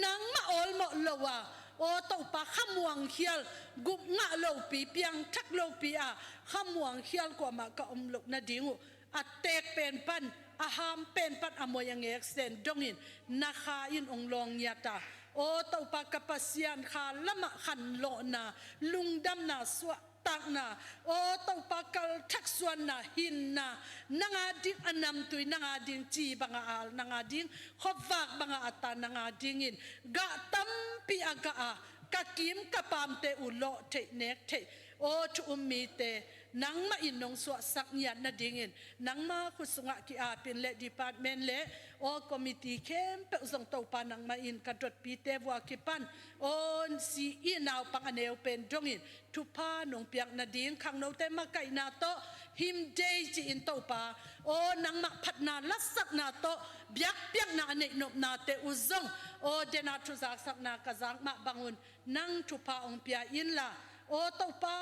นางมาอลโมโลวาโอตปาขมวงเขียลกุบงะโลปีเปียงทักโลปีอาขมวงเขียลกว่ามาก็อมโลนาดิงอัตเตกเป็นปันอาหามเป็นปันอโมยังเอกเซนดงอินนาคาอินองลองยาตาโอตปากปัสยันคาละมะขันโลนาลุงดำนาสวะตักนาโอตปากลทักส่วนนาหินนานางาดิงอันนำตุยนางาดิงจีบังอาลนางาดิงขบวากบังอาตานางาดิงอินกะตัมปีอากะกะกิมกะปามเตอุโลเทเนกเทโอทุมีเตนังมาอินนงสวะสักยันนาดิงอินนังมาขุสุงะกิอาเป็นเลดีพาร์ตเมนต์เลโอคอมมิตี้เข้มเปซงโตปานังมาอินกระดดปีเตวัวกิปันโอนซีอีนาวปังอเนวเป็นดงอินทุพานงเปียกนาดิงขังโนเตมาไกนาโตหิมเดจีอินโตปาโอนังมาพัดนาลัสสักนาโตเบียกเปียกนาเนนบนาเตอุซงโอเดนาทุซักสักนากะซังมาบังุนนังทุพาองเปียอินลาโอโตปา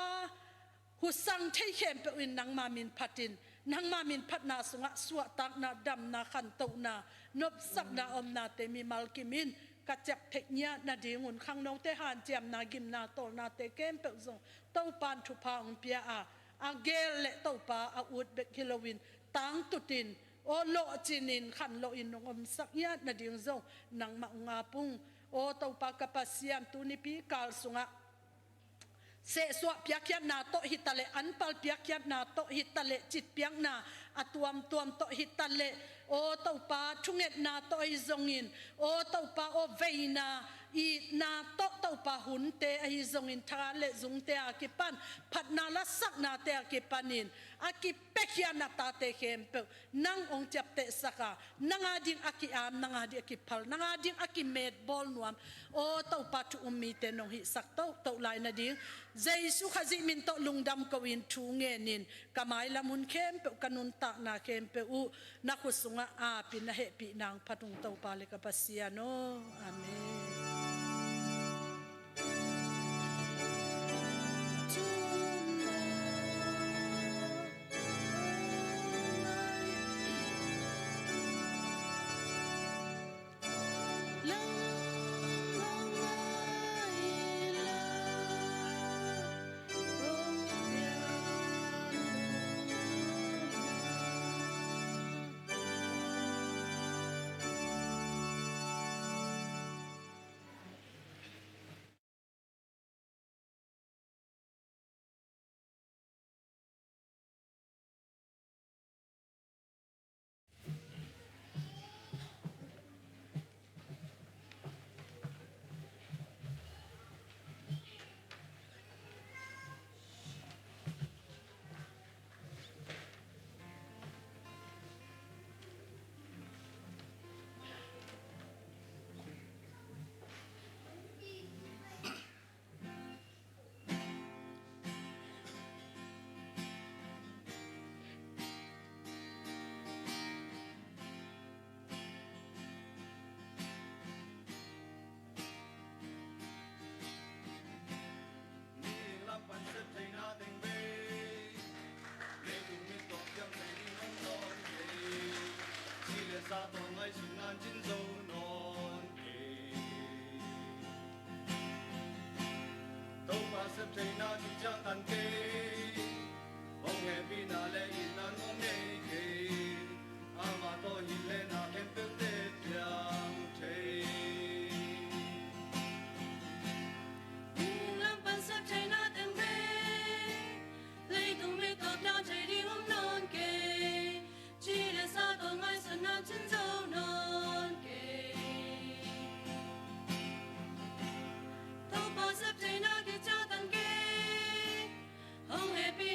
หุสังเทเข้มเปอินนังมามินพัดินนังมามินพัดนาสุงะสวตักนาดำนาขันโตนานบสักนาอมนาเตมีมัลกิมินกระจับเทคเนียนาดีงุนขังนองเตหันเจียมนากิมนาโตนาเตเข้มเปซงโตปานทุพาองเปียอาเกลเลโตปาอาอุดเบกิโลวินตังตุตินโอโลจินินขันโลอินนงอมสักยานาดีงซงนังมางาปุง o tau pa kapasiam tu ni pi kal sunga se so piakiat na to hitale anpal piakiat na to hitale chit piang na atuam tuam to hitale o tau pa thunget na to izongin o tau pa o veina i na to tau pa hunte ai zongin thale zungte akipan phatna la sak na te akipanin akipekia na ta te kempe nang ong chap te saka nanga ding aki am nanga di akipal nanga ding aki med bol nuam o tau pa tu ummi te nong hi sak to lai na ding Jesu khazi min to lungdam ko win thu nge nin kamai lamun kempe kanun ta na kempe u na khusunga a pin na he pi nang phatung tau pa le kapasia no amen. sa to ngai sin nan jin zo non ke to pa sep thei na ti chang tan ke ong e pi na le in nan ong nei ke ama to hi le na kem pe te piang thei lam pan sep thei na teng ve le tung me to piang thei di hom non ke chi le sa to ngai san na jin zo non ke to pa sep thei na ke cha tan ke ong e pi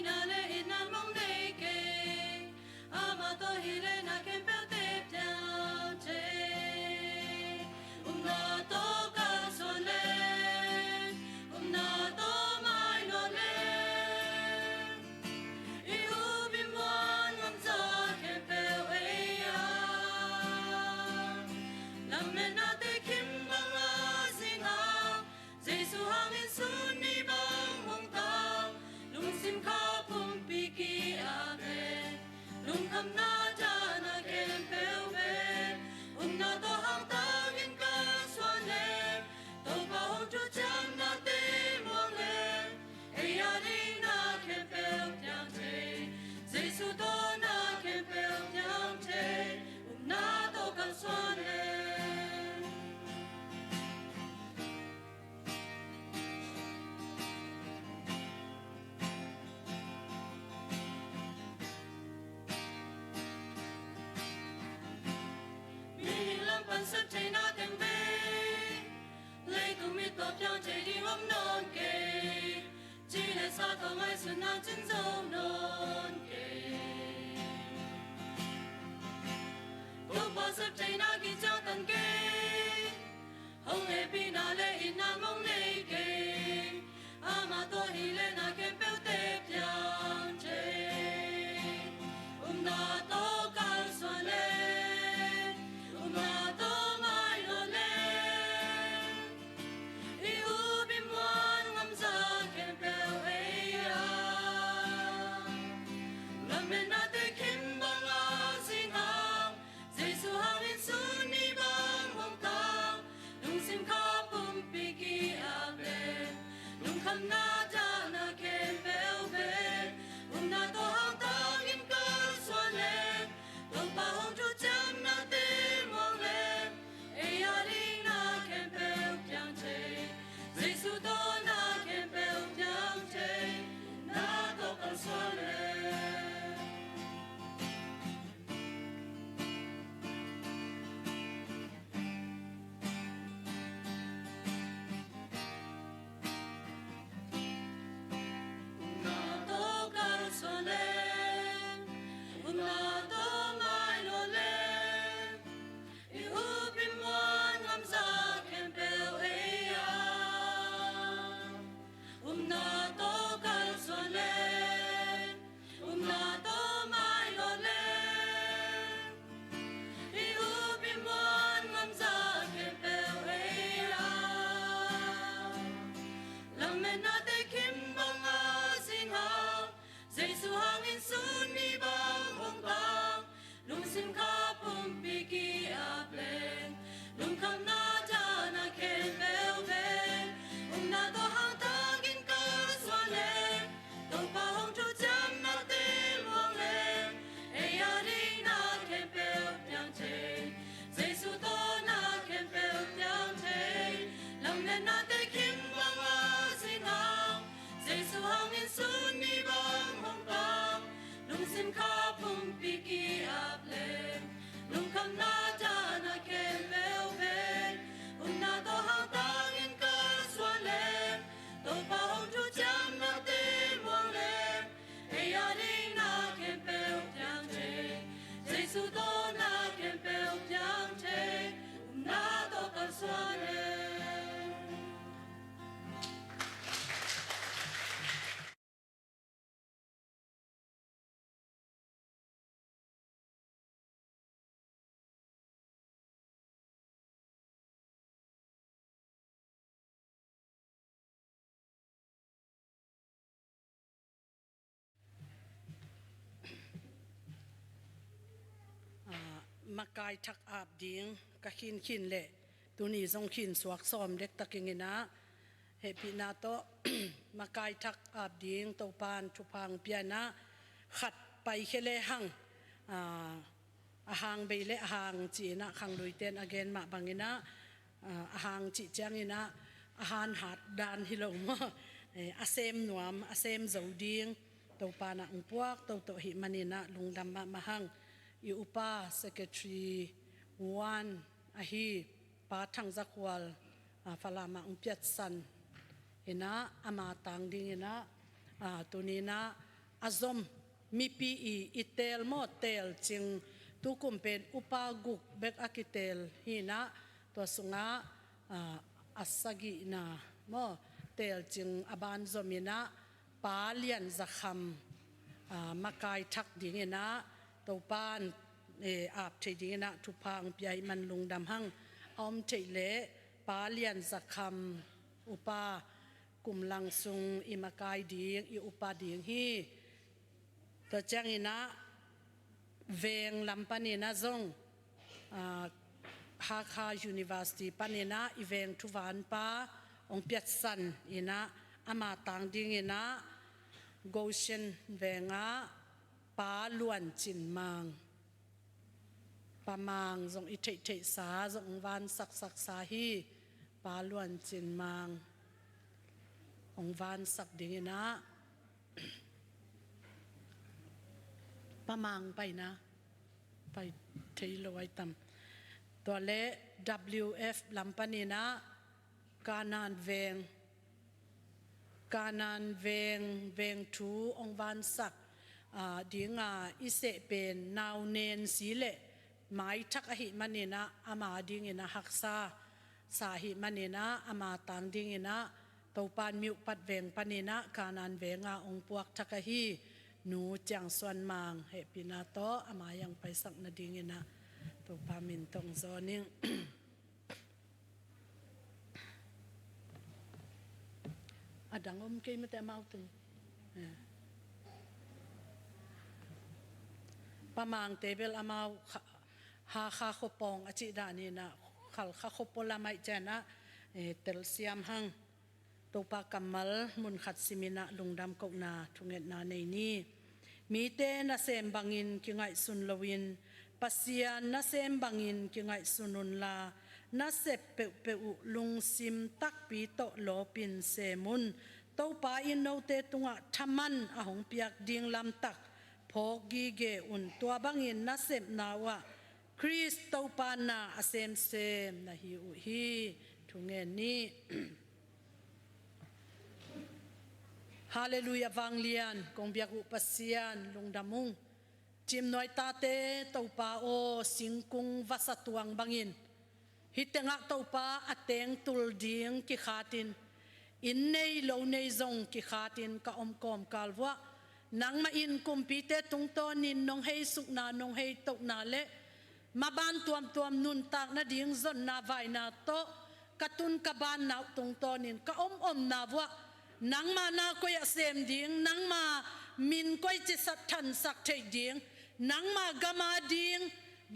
มากายทักอาบดิ้งกะขินเละตัวนี้ทรงขินสวกซ้อมเด็กตะกิงนะเฮปินาโต มากายทักอาบดิ้งตัวปานชุพังเปียนะขัดไปเคเลหังอาหางเบเลอาหางจีนะขังลุยเต้นอเกนมาบังนะอาหางจีจังนะอาหารหัดดานฮิโลมอาเซมหนวมอาเซมเจ้าดิ้งตัวปานะอุปวกตัวหิมันินะลุงดำมาหังยูอุปา secretary วันอาฮีปาทังจักวลฟลามาอุปยัดสันเห็นนะอามาตังดิ้งเห็นนะตัวนี้นะอาซมมีปีอีเตลโมเตลจึงตุกุมเป็นอุปากุกเบกอากิเตลหินะตัวสุงะอัสกินะโมเตลจึงอบานซมินะปาเลียนจักคำมากายทักดิ้งนะตัวปานอาบเทดิ้งนะทุพังปียมันลุงดำหังอมเทเลปาเลียนจักคำอุปากุมลังซุงอิมากายดิ้งอุปาดิ้งฮีตัวจังอินะเวงลำปานีนะจงฮาคายูนิเวอร์ซิตี้ปานีนะอีเวงทุวานปาองเปียสันอินะอามาตังดิ้งอินะโกเชนเวงะปาล้วนจินมังปามังจงอิเทสาจงวันสักสาฮีปาล้วนจินมังองวันสักดิ้งอินะปะมังไปนะไปเทโลไว้ตำตัวเละ WF ลำปานีนะการานเวงทูองวันสักดีงาอิเสเป็นนาวเนนสีเละหมายทักอหิมันนีนะอามาดิ้งนะฮักษาสาหิมันนีนะอามาตังดิ้งนะตัวปานมิวปัดเวงปานีนะการานเวงาองปวกทักอหิหนูจังส่วนมังเฮปินาโตอามายังไปสักนาดิ้งนะตัวปามินตงซอนิงอดังอมเกยไม่แต่เมาตึงปะมังเตเบลอามาหาคาขปองอจิดานีนะขัลคาขปละไม่เจนะเตลเซียมหังตัวปากำมัลมุนขัดสิมินะลุงดำกกนาทุงเงนาในนี้มีเตนะเซมบังอินกิไงสุนลวินปัสยานนะเซมบังอินกิไงสุนุนลานะเซเปเปอุลุงซิมตักปีโตโลปินเซมุนตัวปาอินโนเตตุงะทมันอาหงเปียกดิงลำตักพอกีเกอุนตัวบังอินนะเซมนาวะคริสตัวปานาอาเซมเซมนะฮิอุฮีทุงเงนี้ฮาเลลูยาวังเลียนกงเบียกุปัสยานลุงดามุงจิมน้อยตาเตตัวปาโอสิงกุงวัสตวงบังอินฮิตงะตัวปาอเตงตุลดิงกิขาตินอินเนยโลเนยซงกิขาตินกะอมกอมกาลวะนังมาอินกุมปีเตตุงโตนินนงเฮสุกนานงเฮตกนาเลมาบานตัวนุนตากนาดิงซนนาไวนาโตกะตุนกะบานนาตุงโตนินกะอมนาวะนังมานาก็ยเซมดิ้งนังมามินก็จะสัตทันสักเทดิ้งนังมากามาดิ้ง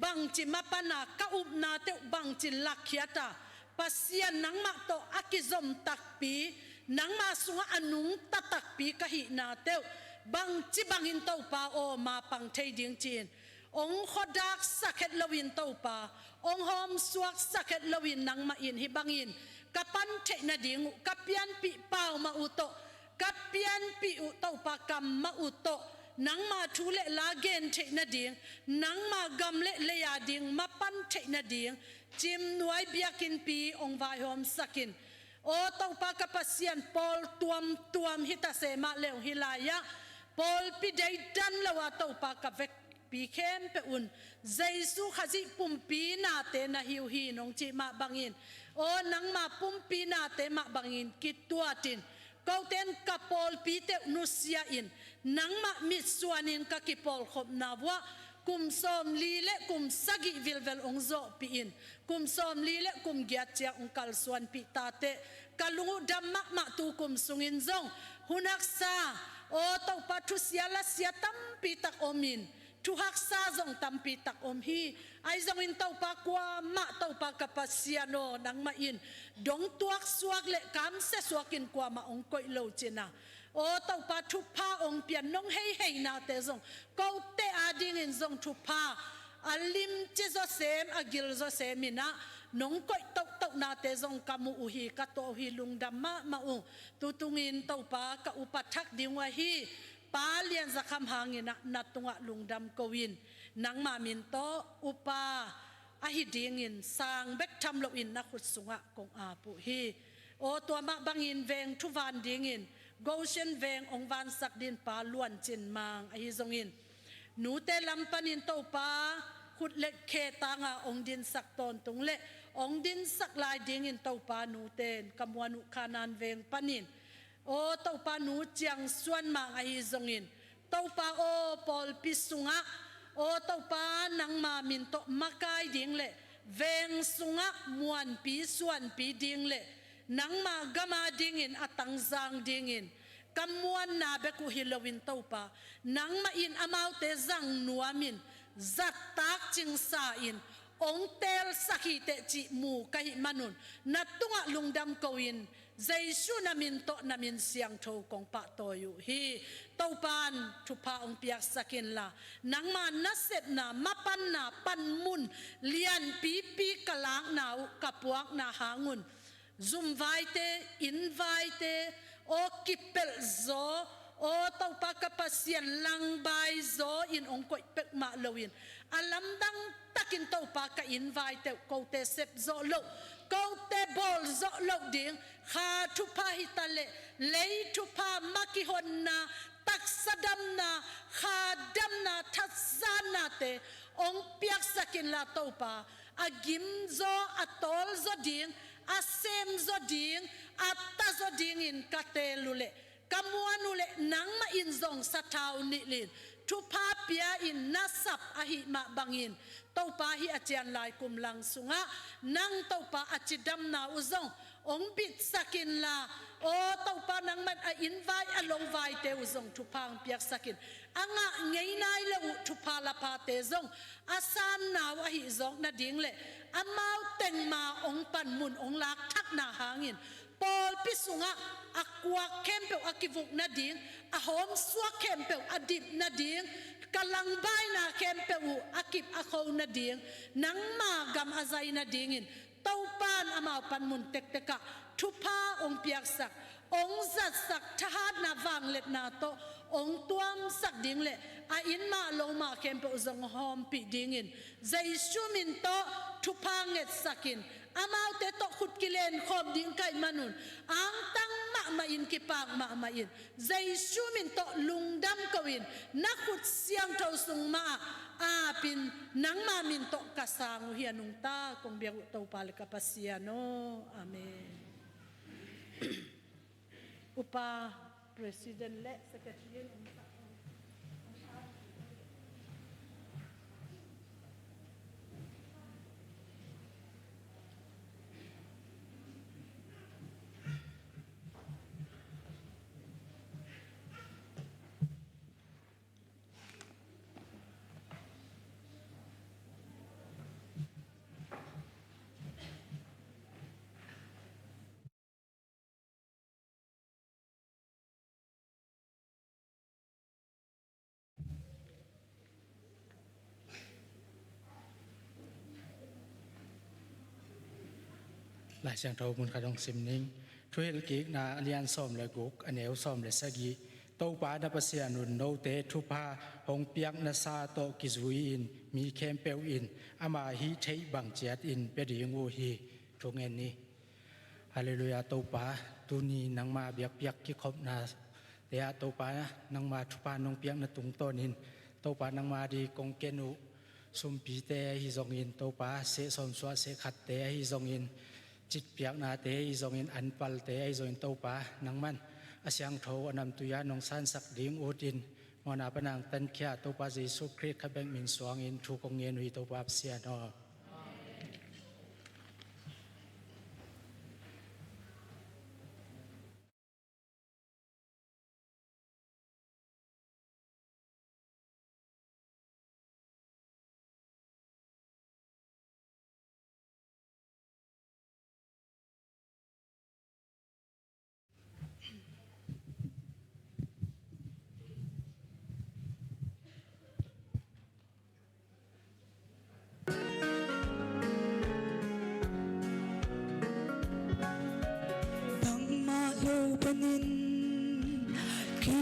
บังจิมาปนากะอุบนาเตบังจิลักเขียตาปัสยานังมาโตอากิซอมตักปีนังมาสุงอนุงตักปีกะหินาเตบังจิบังอินโตปาโอมาปังเทดิ้งจีนองขดักสักเฮลวินโตปาองหอมสวกสักเฮลวินนังมาอินฮิบังอินkapan cek na ding kapian pi pau ma uto kapian pi uto pakam ma uto nang ma thule la gen cek na ding nang ma gamle le ya ding ma pan cek na ding chim nuai biakin pi ong vai hom sakin o to pa kapasian pol tuam hita se ma leong hilaya pol pi dai dan lawa to pa ka vek pi khem pe un jaisu khaji pumpi na te na hiu hi nong chi ma bangin o nang ma pumpi na te ma bangin kituatin kauten kapol pi te nusia in nang ma mitsuanin ka kipol khop na wa kum som li le kum sagi vilvel ong zo pi in kum som li le kum gyat chia ong kal suan pi ta te kalungu damma ma tu kum sungin zong hunak sa o to patu siala sia tam pi tak omin thu hak sa zong tampi tak om hi ai zong in tau pa kwa ma tau pa kapasiano nang ma in dong tuak suak le kam se suakin kwa ma ong koi lo china o tau pa thu pa ong pian nong hei hei na te zong ko te ading in zong thu pa alim che zo sem agil zo semina nong koi tok tok na te zong kamu uhi ka to hi lungdam ma u tutungin tau pa ka upathak dingwa hi pa lian zakham hangina natunga lungdam kowin nang ma min to upa ahi dingin sang bek tham lo in na khut sunga kong apu hi o to ma bangin veng thu van dingin goshen veng ong van sak din pa luan chin mang ahi zongin nu te lampanin to pa khut le khe tanga ong din sak ton tung le ong din sak lai dingin to pa nu ten kamwanu khanan veng panin o to pa nu chiang suan ma ai zongin to pa o pol pisunga o to pa nang ma min to makai ding le veng sunga muan pi suan pi ding le nang ma gama dingin atang zang dingin kamuan na be ku hilowin to pa nang ma in amau te zang nuamin zat tak ching sa in ong tel sakhi te chi mu kai manun natunga lungdam koin jaisu namin to namin siang tho kong pa to yu hi topan thupa ong piak sakin la nang ma na sep na mapan na pan mun lian pi pi kalang na kapuak na hangun zum vai te invite te o kipel zo o tau pa kapasian lang bai zo in ong koi pek ma lowin alam dang takin tau pa ka invite ko te sep zo lo ko te bol zo lo ding kha thu pa hitale lei thu pa makihon na taksadam na kha dam na thatsana te ong piak sakin la tau pa agim zo atol zo ding asem zo ding atta zo ding in katelule kamuanule nang ma in zong sa tau ni lin thu pa pia in nasap ahi ma bangin tau pa hi achian lai kum lang sunga nang tau pa achidam na uzong ong bit sakin la o tau pa nang man a invite along vai te uzong thu pang piak sakin anga ngei nai le u thu pa la pa te zong asam na wa hi zong na ding le amau teng ma ong pan mun ong lak thak na hangin Paul pisunga akwa kempeu akivuk na ding ahom swa kempeu adip na ding kalang bay na kempeu akip akho na ding nang magam azay na dingin taupan amaw panmun tekteka thupa ong piak sak ong zat sak thahat na wanglet na to ong tuam sak ding le a in ma lo ma kempeu zong hom pi dingin jaisu min to thupa nget sakin amaw te to khut kilen khom ding kai manun ang tang ma in kipang ma in jaisu min to lungdam kawin na khut siang tho sung ma a pin nang ma min to kasang hianung ta kong biang to pal kapasiano amen upa president le secretaryหลายเสียงโทมุนกระดองซิมนิงทุเรกิกนาเลียนซ้อมเลยกุกอันเอวซ้อมเลยสกีโตปาดับเสียนุนโนเตทุพาหงเปียกนาซาโตกิซุยอินมีเคมเปลอินอามาฮีเทบังเจียดอินเปดีงูฮีทุกเงินนี้ฮาเลลูยาโตปาตุนีนังมาเบียกเปียกกิคบนาเตียโตปานังมาทุพานงเปียกนาตุงโตนินโตปานังมาดีกงเกนุสุมปีเตฮิซองอินโตปาเสสมสวะเสขัดเตฮิซองอินจิตเปียกนาเตอิซองอินอันปัลเตอิซองอินโตปานังมันอาเซียงโทอนำตุยานงสันสักดิ่งอุดินมนาปนังตันเขียโตปาเยซูคริสต์ขบังมินสวงอินทุกองเงินวิโตปาเสียนอ panin ki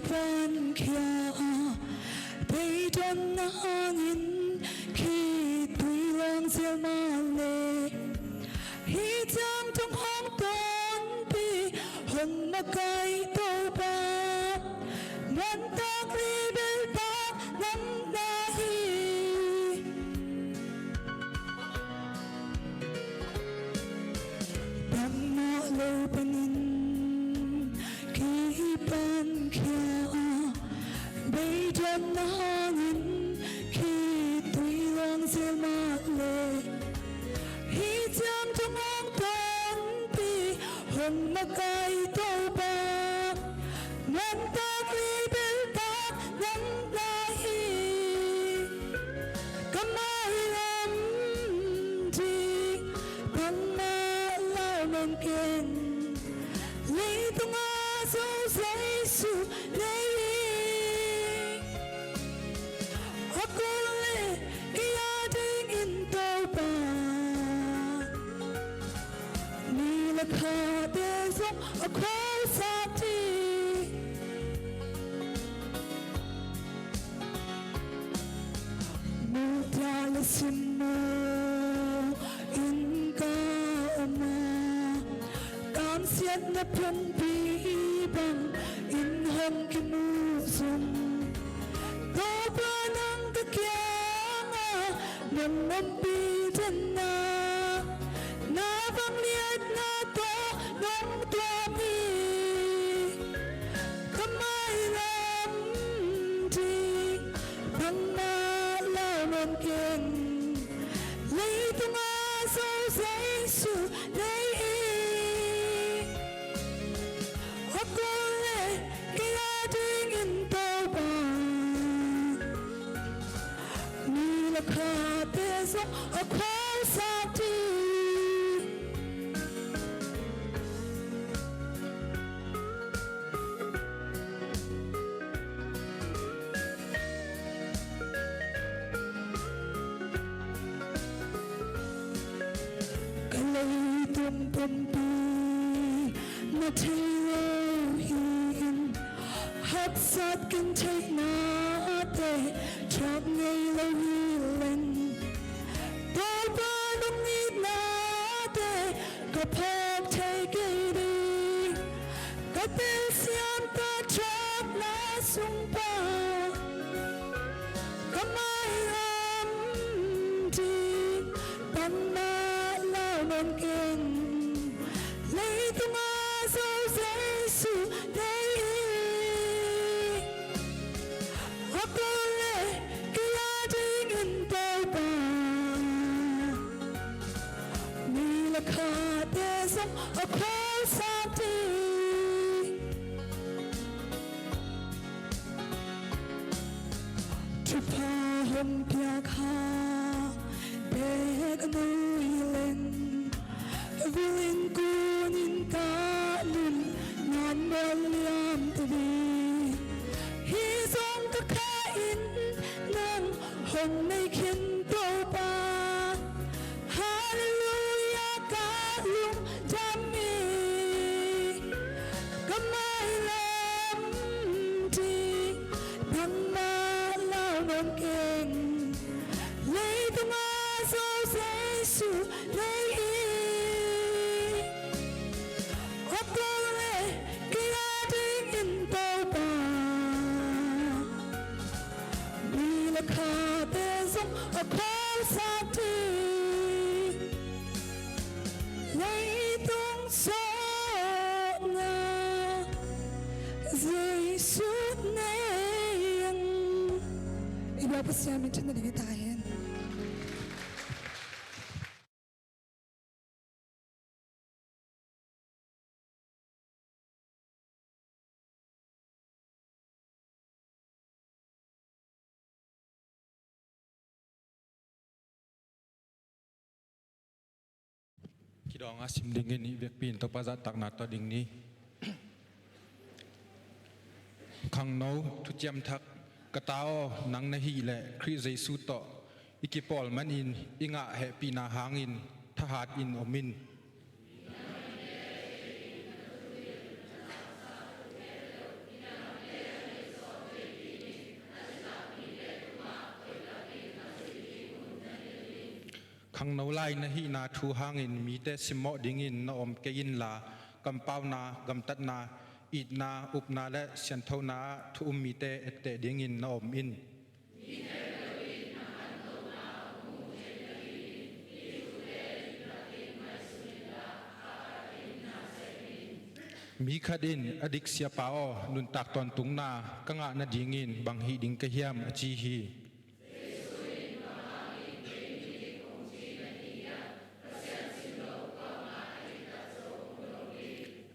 pan kya bay don na hangin ki tui lang zel ma le hi jam trong hong ton pi hon ma kai to ba man tak li bel ba nam na hi bang ma lo panin ki pan kya bay don na hangin ki tui lang zel ma le hi jam trong hong ton pi hon ma kai to ba man tak li bel ba nam na hi kamai lam ji bang ma lao non ken li tung a so sai su nei akole kia ding in to ba ni la kha de so a kho sa ti mu ta la sim mo in ka ma kam siat na phan pi bang in ham ki mu sum to ba nang ka kya nam nam pi tan na na bang liat na to nong tua pi kamai lam ti bang ma lao non ken lấy tung a so sai su nei akole kia ding in to ba ni la kha te so a kho sa ti kalay tum pum pi na thay hiền hấp sát kinh thấy na te chọc ngay lâu lên tôi ba đông nghĩ na te có phép thấy cái đi có tên xiêm ta chọc na sung ba có mai làm gì bằng na lao non ken lấy tung a so sai su nei akole kia ding in to ba ni la kha te so a kho sa ti chu pa hom pya kha beg nui len Willing kun in ka nun ngan mol liam to be He song ka kha in nang hon nei khin to ba Hallelujah ka lum jam mi kamai lam ti bang ma lao non ken lấy tung a so sai su nei akole kia ding in to ba ni la kha te so a kho sa ti lấy tung so nga giêsu nei iba pa siya min chana ding tayen Kidong asim dingin ni vek pin to pazat tak na to ding ni khang no thu chiam thak katao nang na hi le khri jesu to ikipol manin inga he pina hangin thahat in omin ขังโนไลนะฮีนาทูหางอินมีแต่สิมอดิงอินนอมเกยินลากำเป้านากำตัดนาอีดนาอุปนาและเสียนเท่านาทุมมีแต่เตดิงอินนอมอินมีขดินอดิกเสียปาอนุนตักตอนตุงนากังอาณดิงินบางฮีดิงกะเฮียมอจีฮี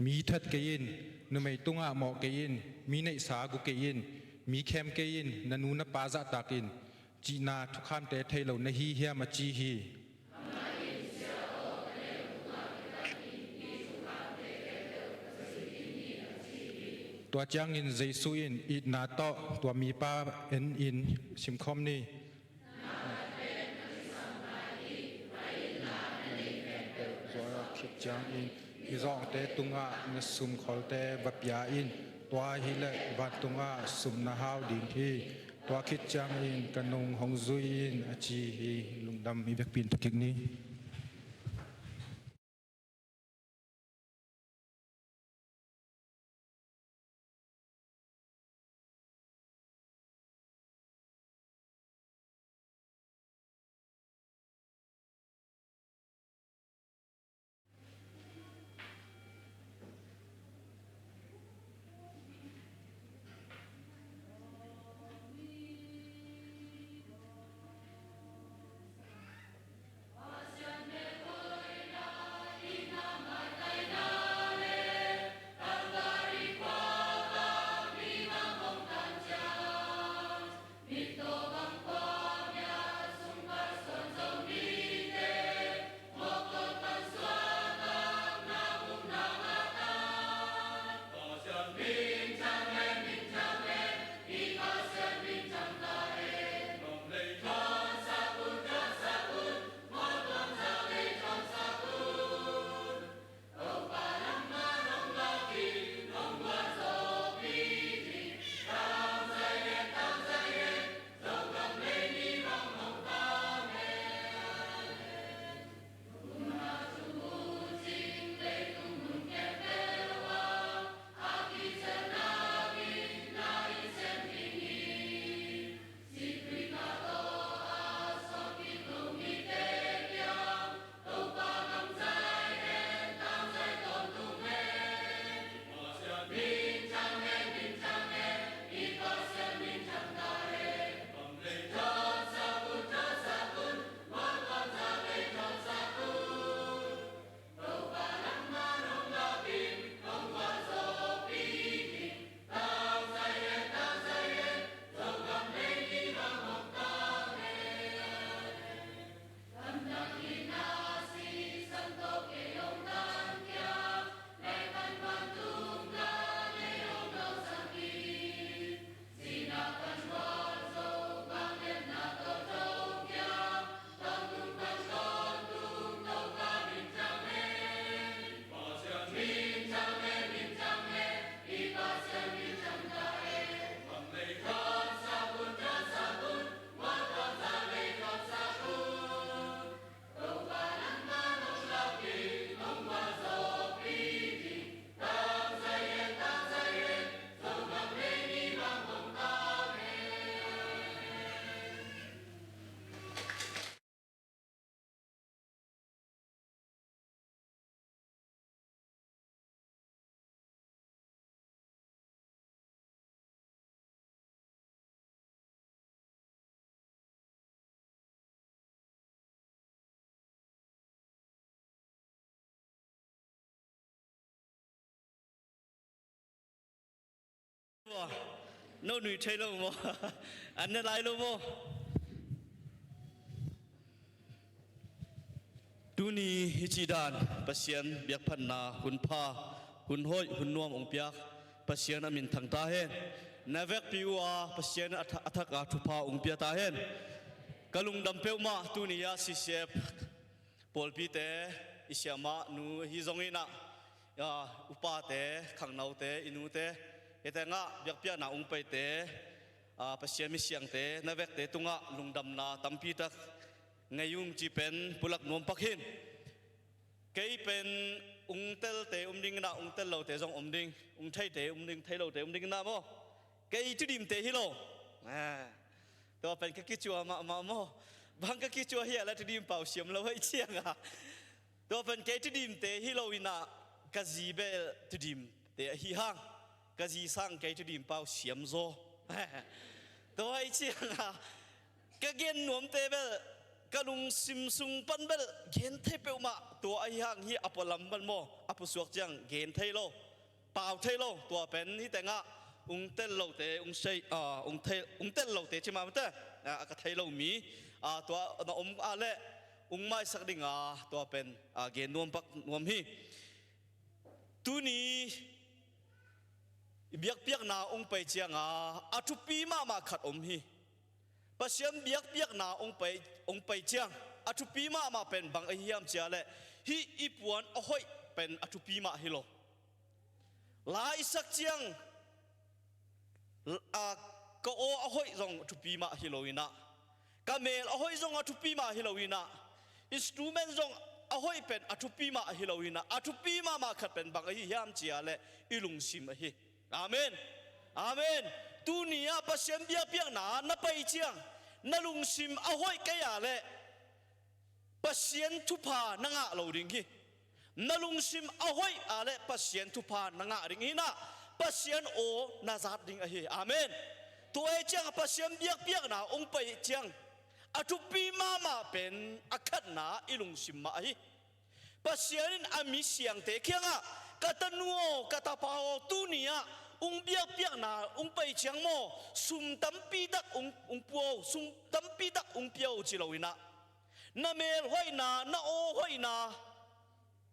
มีทัดเกยินนไม่ตุงอาหมอเกยินมีในสากุเกยินมีแคมเกยินนันูนปาซาตากินจีนาทุกข้ามแต่ไทยเหล่านะฮีเฮียมอจีฮีตัวจางอินเจสุอินอีนาโตตัวมีป้าเอ็นอินชิมคอมนี่ตัวคิดจางอินอีจองเตตุงะนสุมขอลเตบับยาอินตัวฮิเลบัตุงะสุมนาฮาวดิ่งที่ตัวคิดจางอินกันนงหงซุยอินอจีฮีลุงดำมีเบกปินตะกิกนี้ nô nụy chơi lâu mò anh nên lại lâu mò tu ni hichidan pasien biak phan na hun pha hun hoi hun nuam ong piak pasien amin thang ta hen navek piwa pasien athak a thu pha ong pia ta hen kalung dam peu ma tu ni ya si sep polpi te isiama nu hi zongina ya upa te khangnau te inu te etanga biak pia na ong pai te pasien mi siang te navek te tunga lungdam na tampi tak ไงยุงจีเป็นปุลักนวมปักหินเกยเป็นองเตลเตอมดิงนะองเตลเราเตจงอมดิงองไทยเตอมดิงไทยเราเตอมดิงนะโมเกยจุดิมเตฮิโลตัวเป็นกะกิจัวมาโมบางกะกิจัวเฮียแล้วจุดิมเป่าเสียมเราให้เชียงตัวเป็นเกยจุดิมเตฮิโลวินะกะจีเบลจุดิมเตฮิฮังกะจีสังเกยจุดิมเป่าเสียมโซตัวให้เชียงกะเกนนวมเตเบลกะลุงซิมซุงปันเบลเกนเทเปมาตัวไอ้ห่างฮีอปลัมบันโมอปสวกจังเกนเทโลเปล่าเทโลตัวเป็นที่แต่งะองเตลโลเตองเซองเตลโลเตใช่ไหมมันเตกะเทโลมีตัวอาเล่องไม่สักดิ่งตัวเป็นเกนนวมปักนวมฮีตัวนี้เบียกเบียกนาองไปเจียงอาทุปีมาขัดฮีปัศยมเบียกเบียกนาองไปเจียงอทุปีมาเป็นบางไอเฮียมเจียเลฮีอีปวนอ้อยเป็นอทุปีมาฮิโลลายสักเจียงก็โออ้อยจงอทุปีมาฮิโลวินะกาเมลอ้อยจงอทุปีมาฮิโลวินะอินสตูเมนต์จงอ้อยเป็นอทุปีมาฮิโลวินะอทุปีมาขัดเป็นบางไอเฮียมเจียเลอิลุงซิมฮีอาเมนอาเมนตูนี้ปัศยมเบียกเบียกนาไปเจียงนลุงซิมอ้อยแกยาเลปัศยนทุพานงะเราดิ่งฮีนลุงซิมอ้อยอะไรปัศยนทุพานงะดิ่งฮีนะปัศยนโอนาจัดดิ่งฮีอาเมนตัวเจียงปัศยนเบียกเบียกนาองไปเจียงอทุปีมาเป็นอักขัดนาอิลุงซิมมาฮีปัศยนอามิเสียงเตะเคียงกตันัวกตาปาวตูนี้องเบียกเบียกนาองไปเชียงโมสุมตั้มปีดักองปัวสุมตั้มปีดักองเปียวจิโลวินะนาเมลห้อยนาโอห้อยนา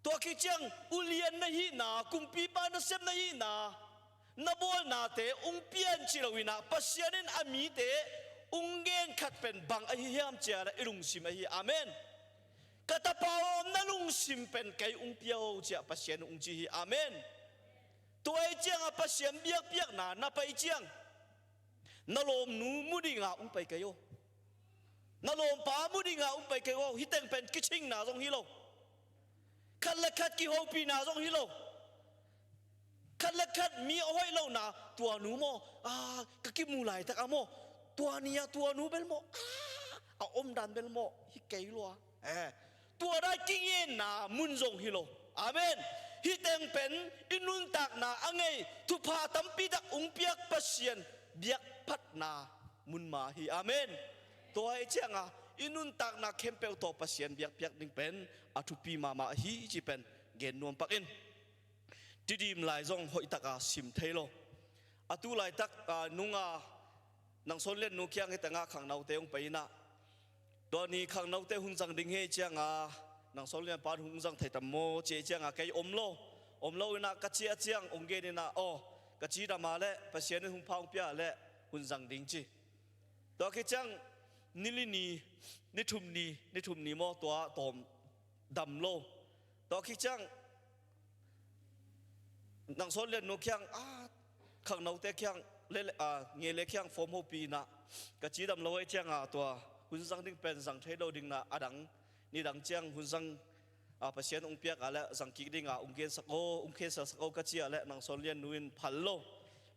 ตัวกิจังอุเลียนนาฮีนากุมปีปานาเซมนาฮีนาบอลนาเตองเปียนจิโลวินะปัศยานินอามีเตองเงินขัดเป็นบางอหิยามเจาระอิลุงซิมอหิอาเมนกตาปาวนาลุงซิมเป็นไกองเปียวเจาปัศยานองจีฮีอาเมนตัวไอเจียงปัศยมเบียกเบียกนาไปเจียงนาลมนูมุดิงาอุ้งไปเกยโยนาลมป้ามุดิงาอุ้งไปเกยโยฮิตเต็งเป็นกิชิงนาจงฮิโลคันเล็กคัดกิโฮปีนาจงฮิโลคันเล็กคัดมีอ้อยโลนาตัวหนูโมกะกิมูไหลตะกะโมตัวนี้ตัวหนูเป็นโมเอาอมดันเป็นโมฮิเกยลัวตัวได้กิเงินนามุนจงฮิโลอาเมนฮิตเต็งเป็นอินุนตักนาอังไงทุพาตัมปีดักองเปียกปัศยนเบียกพัดนามุนมาฮีอาเมนตัวไอเจียงอินุนตักนาเข้มเปลวตัวปัศยนเบียกเปียกนิ่งเป็นอทุปีมาฮีจีเป็นเกณฑ์นวมปักอินที่ดีมลายจงหอยตักสิมเทโลอตุลายตักนุงนังโซเล่นนุเคียงให้แต่งขังนาวเตองไปนะตัวนี้ขังนาวเตหุนจังดิ่งให้เจียงนังโซเลียนปาหุงจังไทยตโมเจียงไกอมโลนะกัจเจียเจียงองเกนินะกัจจีดามาเล่ปัศยานิหุงพาวเปียเล่หุนจังดิ่งจีตัวกิจังนิลินีนิทุมนีโมตัวตอมดำโลตัวกิจังนังโซเลียนนุเคียงขังนาวเตเคียงเล่เงยเล่เคียงฟอร์มโฮปีนะกัจจีดำโลไอเจียงตัวหุนจังดิ่งเป็นจังไทยโลดิ่งนะอดังนี่ดังเจียงหุ่นสังปัศยานองเปียกอะไรสังกิดิ่งองเกนสักองเกนสักกัจจีอะไรนังโซเลียนนุนพัลโล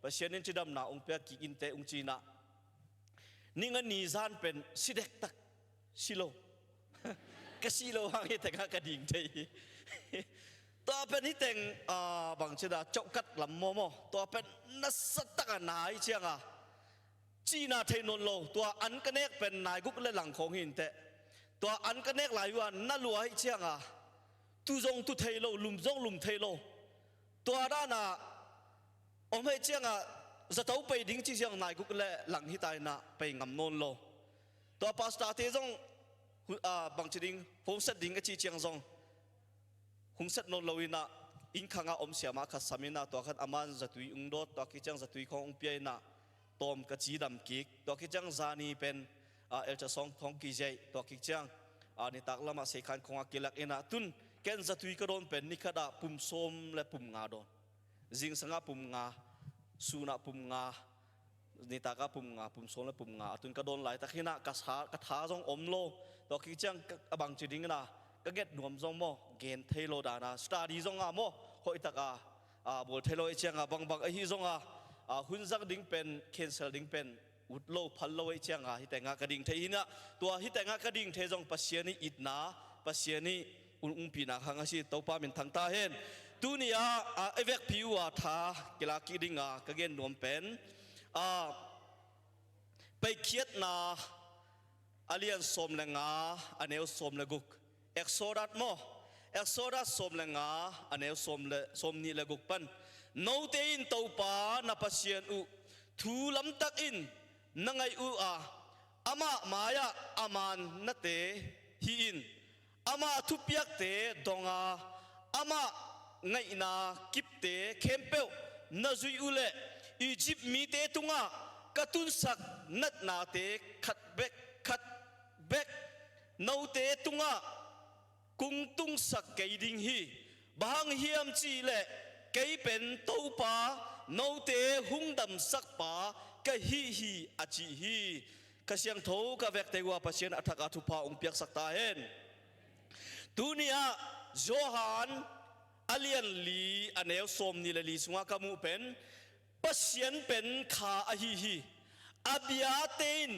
ปัศยานินจีดำนาองเปียกกินเตองจีนะนี่งั้นนิซานเป็นสิเด็กตักสิโลก็สิโลหางแต่ก็กระดิ่งใจตัวเป็นที่แต่งบางเช่นเจ้ากัดลำโมตัวเป็นนัสตักนายเชียงจีน่าเทนนโลตัวอันกันเนกเป็นนายกุกเล่หลังของหินเตตัวอันกันเนกหลายวันนั่นลัวให้เชียงตุจงตุเทโลลุมจงลุมเทโลตัวด้านอมให้เชียงจะเต้าไปดิ้งที่เชียงนายกุกเล่หลังที่ตายนะไปงำนนโลตัวพาสตาเทจงบางชนิดหงสัดดิ้งก็ที่เชียงจงหงสัดนนโลวินะอินขังอมเสียมาขัดสามินะตัวขัดอามันจะตุยอุงโดตัวกิจังจะตุยขององเปียนะตอมกระจีดำกิกตัวกิจังจานีเป็นเอลจะส่งท้องกิเจตัวกิจังนี่ตักละมาเสกขันของอากิลักเอ็นะตุนแกนจะตุยกระโดนเป็นนิคดาปุ่มส้มและปุ่มงาโดนจิงสังปุ่มงาสุนัปุ่มงา นี่ตากะปุ่มงาปุ่มโซนและปุ่มงาตุนกระโดนไหลตะขินะกระถาจงอมโลตัวคิดจังบางจุดดิ้งนะก็เก็ตหนวมจงโมเกณฑ์เทโลดานะสตาร์ดีจงอาโมหอยตากาบอลเทโลเอเชียงบางไอฮิจงหุ่นจักดิ้งเป็นเคนเซลดิ้งเป็นอุดโลพัลโลเอเชียงฮิแต่งากระดิ่งเทหินะตัวฮิแต่งากระดิ่งเทจงปัสเซียนี่อิดนาปัสเซียนี่ปีนักหางสิตัวป้าเป็นทางตาเห็นตัวนี้เอเวกผิวท่ากีฬากีดิ้งก็เกณฑ์หนวมเป็นไปเคียดนาอเลียนสมเลงาอันเอวสมเลกุกเอ็กโซดัสโมเอ็กโซดัสสมเลงาอันเอวสมนี่เลกุกปันโนเตอินตัวป้านับเสียนอุทูลำตักอินนังไงอุอามาหมายอามันนัตเตฮีอินอามาทุบยักเตดงอามาไงนากิบเตเข้มเปวนาจุยอุเลอียิปต์มีเตตุงกระตุนสักนัดนาเตขัดเบกนาเตตุงกุงตุงสักเกยดิงฮีบางเฮียมจีเลเกยเป็นตัวป้านาเตหุงดำสักป้ากะฮีอาจีฮีกะเสียงโถกะเวกเตวาปัสเซียนอัฐกาทุพาองเปียกสักตาเห็นตุนียโจฮันอเลียนลีอันเอวสมนี่เลลีสงากามูเป็นปัสเซียนเป็นขาอฮีอาบิยาเตน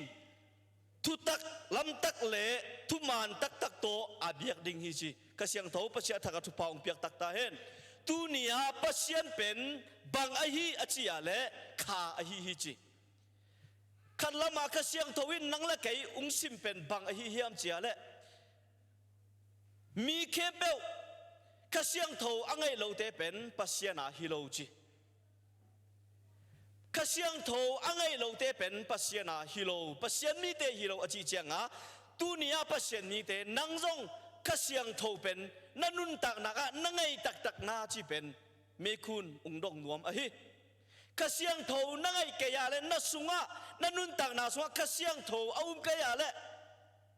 ทุตักลำตักเละทุมานตักโตอาบิยกดิ่งฮีจีกะเสียงโถปัสเซียนอัฐกาทุพาองเปียกตักตาเห็นตุนียปัสเซียนเป็นบางอฮีอาจีอาเละขาอฮีจีขันละมากระเสียงทวินนังละไก่อุ้งซิมเป็นบางอหิเฮียมเจียเลยมีเคเบลกระเสียงทวอังไงเราเตเป็นปัสเซียนาฮิโลจีกระเสียงทวอังไงเราเตเป็นปัสเซียนาฮิโลปัสเซียนมีเตฮิโลอจีเจียงตุนียปัสเซียนมีเตนังจงกระเสียงทวเป็นนันุนตักนักนังไงตักนาจีเป็นเมคุนอุ้งดงนวมอหิกระเสียงโถนั่งไอเกียร์เลยนัสุงะนั่นนุ่นต่างนาสุงะกระเสียงโถเอาเกียร์เลย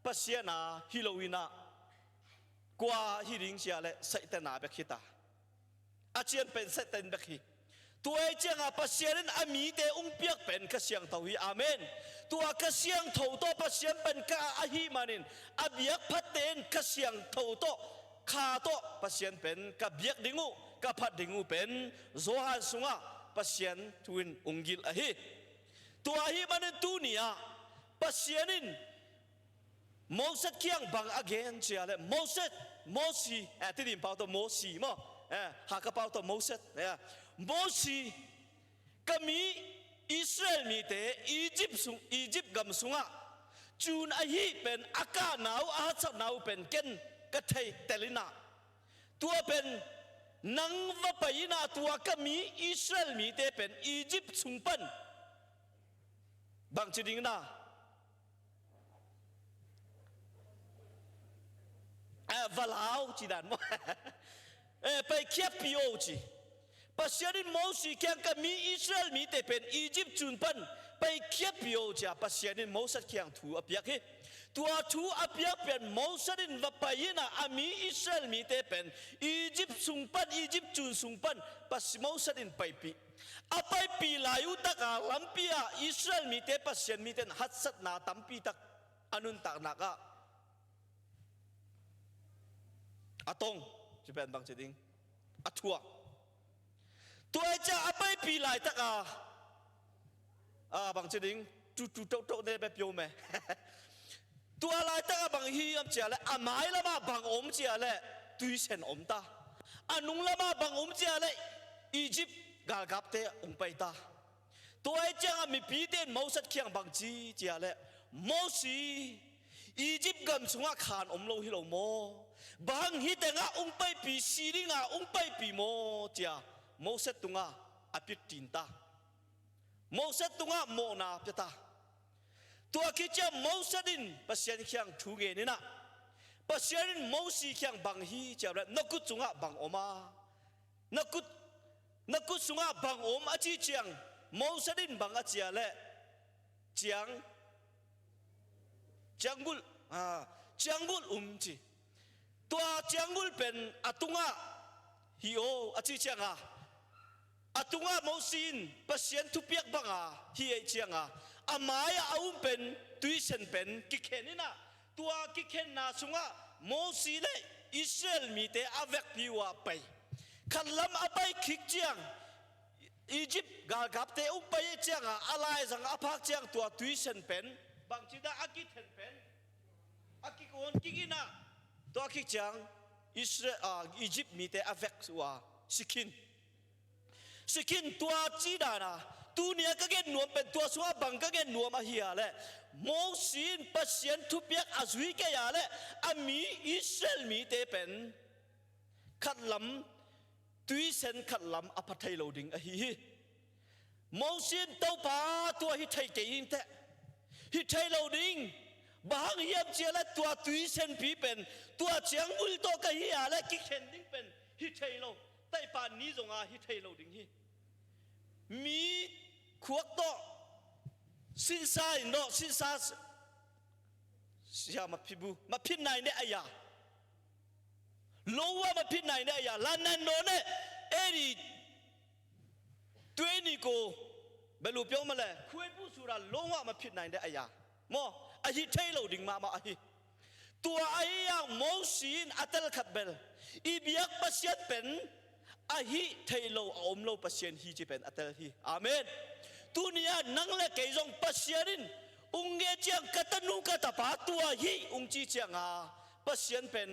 ปัสเซียนาฮิโลวีนากว่าฮิริงเสียเลยเสตนาเบคิตาอาเจียนเป็นเสตนเบคิตัวไอเจียงปัสเซียนอามีเตอุ้งเปียกเป็นกระเสียงโถฮีอาเมนตัวกระเสียงโถโตปัสเซียนเป็นกาอาฮีมานินอาเบียกพัดเตนกระเสียงโถโตคาโตปัสเซียนเป็นกระเบียกดิงูกระพัดดิงูเป็นโซฮันสุงะปัสเซียนทวินองกิลอหิตัวอหิมันตุนียปัสเซียนินโมเสสเคียงบังอเกนเชียเลยโมซีที่ดินเป่าตัวโมซีมั้งหากระเป๋าตัวโมเสสโมซีก็มีอิสราเอลมีแต่อียิปต์กำสุงะจูนอหิเป็นอากาศหนาวอาหารหนาวเป็นเกนกระเทยเตลินาตัวเป็นนังว่าไปนาตัวก็มีอิสราเอลมีแต่เป็นอียิปต์สุงปันบางจุดดิ้งนะวลาวจีดันมั้งไปเคียบพิโอจีปัสเซียนโมซีแข่งก็มีอิสราเอลมีแต่เป็นอียิปต์สุงปันไปเคียบพิโอจีปัสเซียนโมสัตแข่งถูอภิยักษ์ตัวทูอภิยักษ์เป็นโมสัดินว่าไปนะอามีอิสราเอลมีแต่เป็นอียิปต์สุงปันอียิปต์จุนสุงปันปัสโมสัดินไปปีอาไปปีลายุตะกาลัมปียอิสราเอลมีแต่ปัสเซียนมีแต่ฮัตสัตนาตัมปีตักอนุนตักนักอาตงจะเป็นบางจุดดิ้งอาทัวตัวไอ้เจ้าอาไปปีลายตะกาบางจุดดิ้งจุดโตเนี่ยแบบโยมตัวลายตะกาบางฮีอัมเจียเลยหมายละมาบางอมเจียเลยตุยเซนอมตานุงละมาบางอมเจียเลยอียิปต์กาลกับเตะองไปตาตัวไอ้เจ้ามีปีเด่นมอสัตเคียงบางจีเจียเลยมอสีอียิปต์กำสุงะขานอมโลฮิโลโมบางฮิตงะองไปปีซีริงะองไปปีโมเจียมอสัตตุงะอภิตินตามอสัตตุงะโมนาเปตาตัวคิดจะมอสัดินปัสเซียนเคียงทูเกนี่นะปัสเซียนมอสีเคียงบางฮีเจ้าเลยนักกุศงะบางอมานักกุศงะบางอมอาจีเจียงมอสัดินบางอาเจียเลยเจียงบุลจีตัวเจียงบุลเป็นอตุงะฮิโออาจีเจียง atunga mosin pasien tu piak banga hi e chianga amaya aum pen tuition pen kikhenina tua kikhen na sunga mosi le Israel mi te avek piwa pai khalam apai khik chiang Egypt gal gap te upai chianga alai zang aphak chiang tua tuition pen bang chida akithen pen akikon kikina tua khik chiang Israel Egypt mi te avek wa sikin tua chida na tu nia ka gen nuam pen tua suwa bang ka gen nuam a hiya le mosin pasien thu piak azui ke ya le ami Israel mi te pen khatlam tuisen khatlam apathai loading a hi mosin tau pa tua hi thai ke in te hi thai loading bahang hiam chiala tua tuisen pi pen tua chiang ul to ka hi ya le ki khen ding pen hi thai lo tai pa ni zonga hi thai loading hi mi khuak to sin sai no sin sa sia ma phibu ma phin nai ne aya lowa ma phin nai ne aya lanan no ne eri tweni ko belu pyong ma le khwe pu sura lowa ma phin nai ne aya mo a hi thai loading ma a hi tua ai yang mo sin atal khat bel i biak pasiat pen a hi thai lo om lo pasien hi chi pen atal hi amen tunia nang le ke jong pasiarin unge chiang katanu katapa tua hi ungchi chiang a pasien pen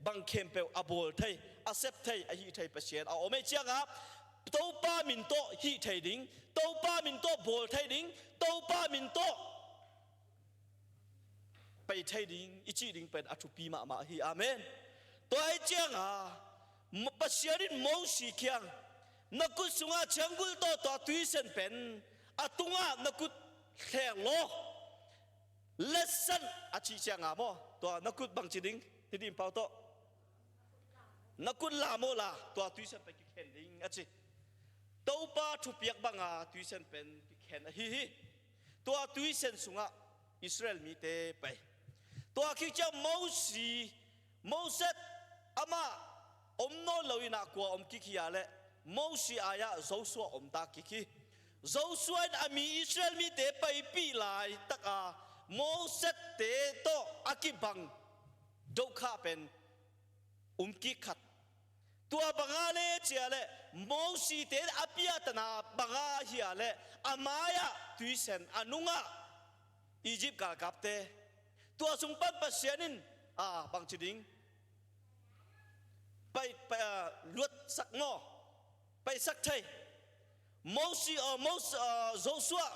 bang khem pe abol thai accept thai a hi thai pasien a ome chiang a to pa min to hi thai ding to pa min to bol thai ding to pa min to pai thai ding ichi ding pen athu pi ma hi amen to ai chiang a pasiarin mo si kyang nakut sunga changgul to tuition pen atunga nakut khleng lo lesson achi changa mo to nakut bang chiding tidim pau to nakut la mo la to tuition pen ki khen ding achi to pa thu piak banga tuition pen ki khen hi to tuition sunga Israel mi te pai to ki cha mo si Moses ama omno loina kwa om kikia le mosi aya Joshua om ta kiki Joshua ami Israel mi te pai pi lai taka Moses te to akibang dokha pen kikhat tua bangale chiale mosi te apia tana banga hiale amaya tuisen anunga Egypt ka kapte tua sungpan pasianin bang chiding pai luat sak ngo pai sak thai mosi Joshua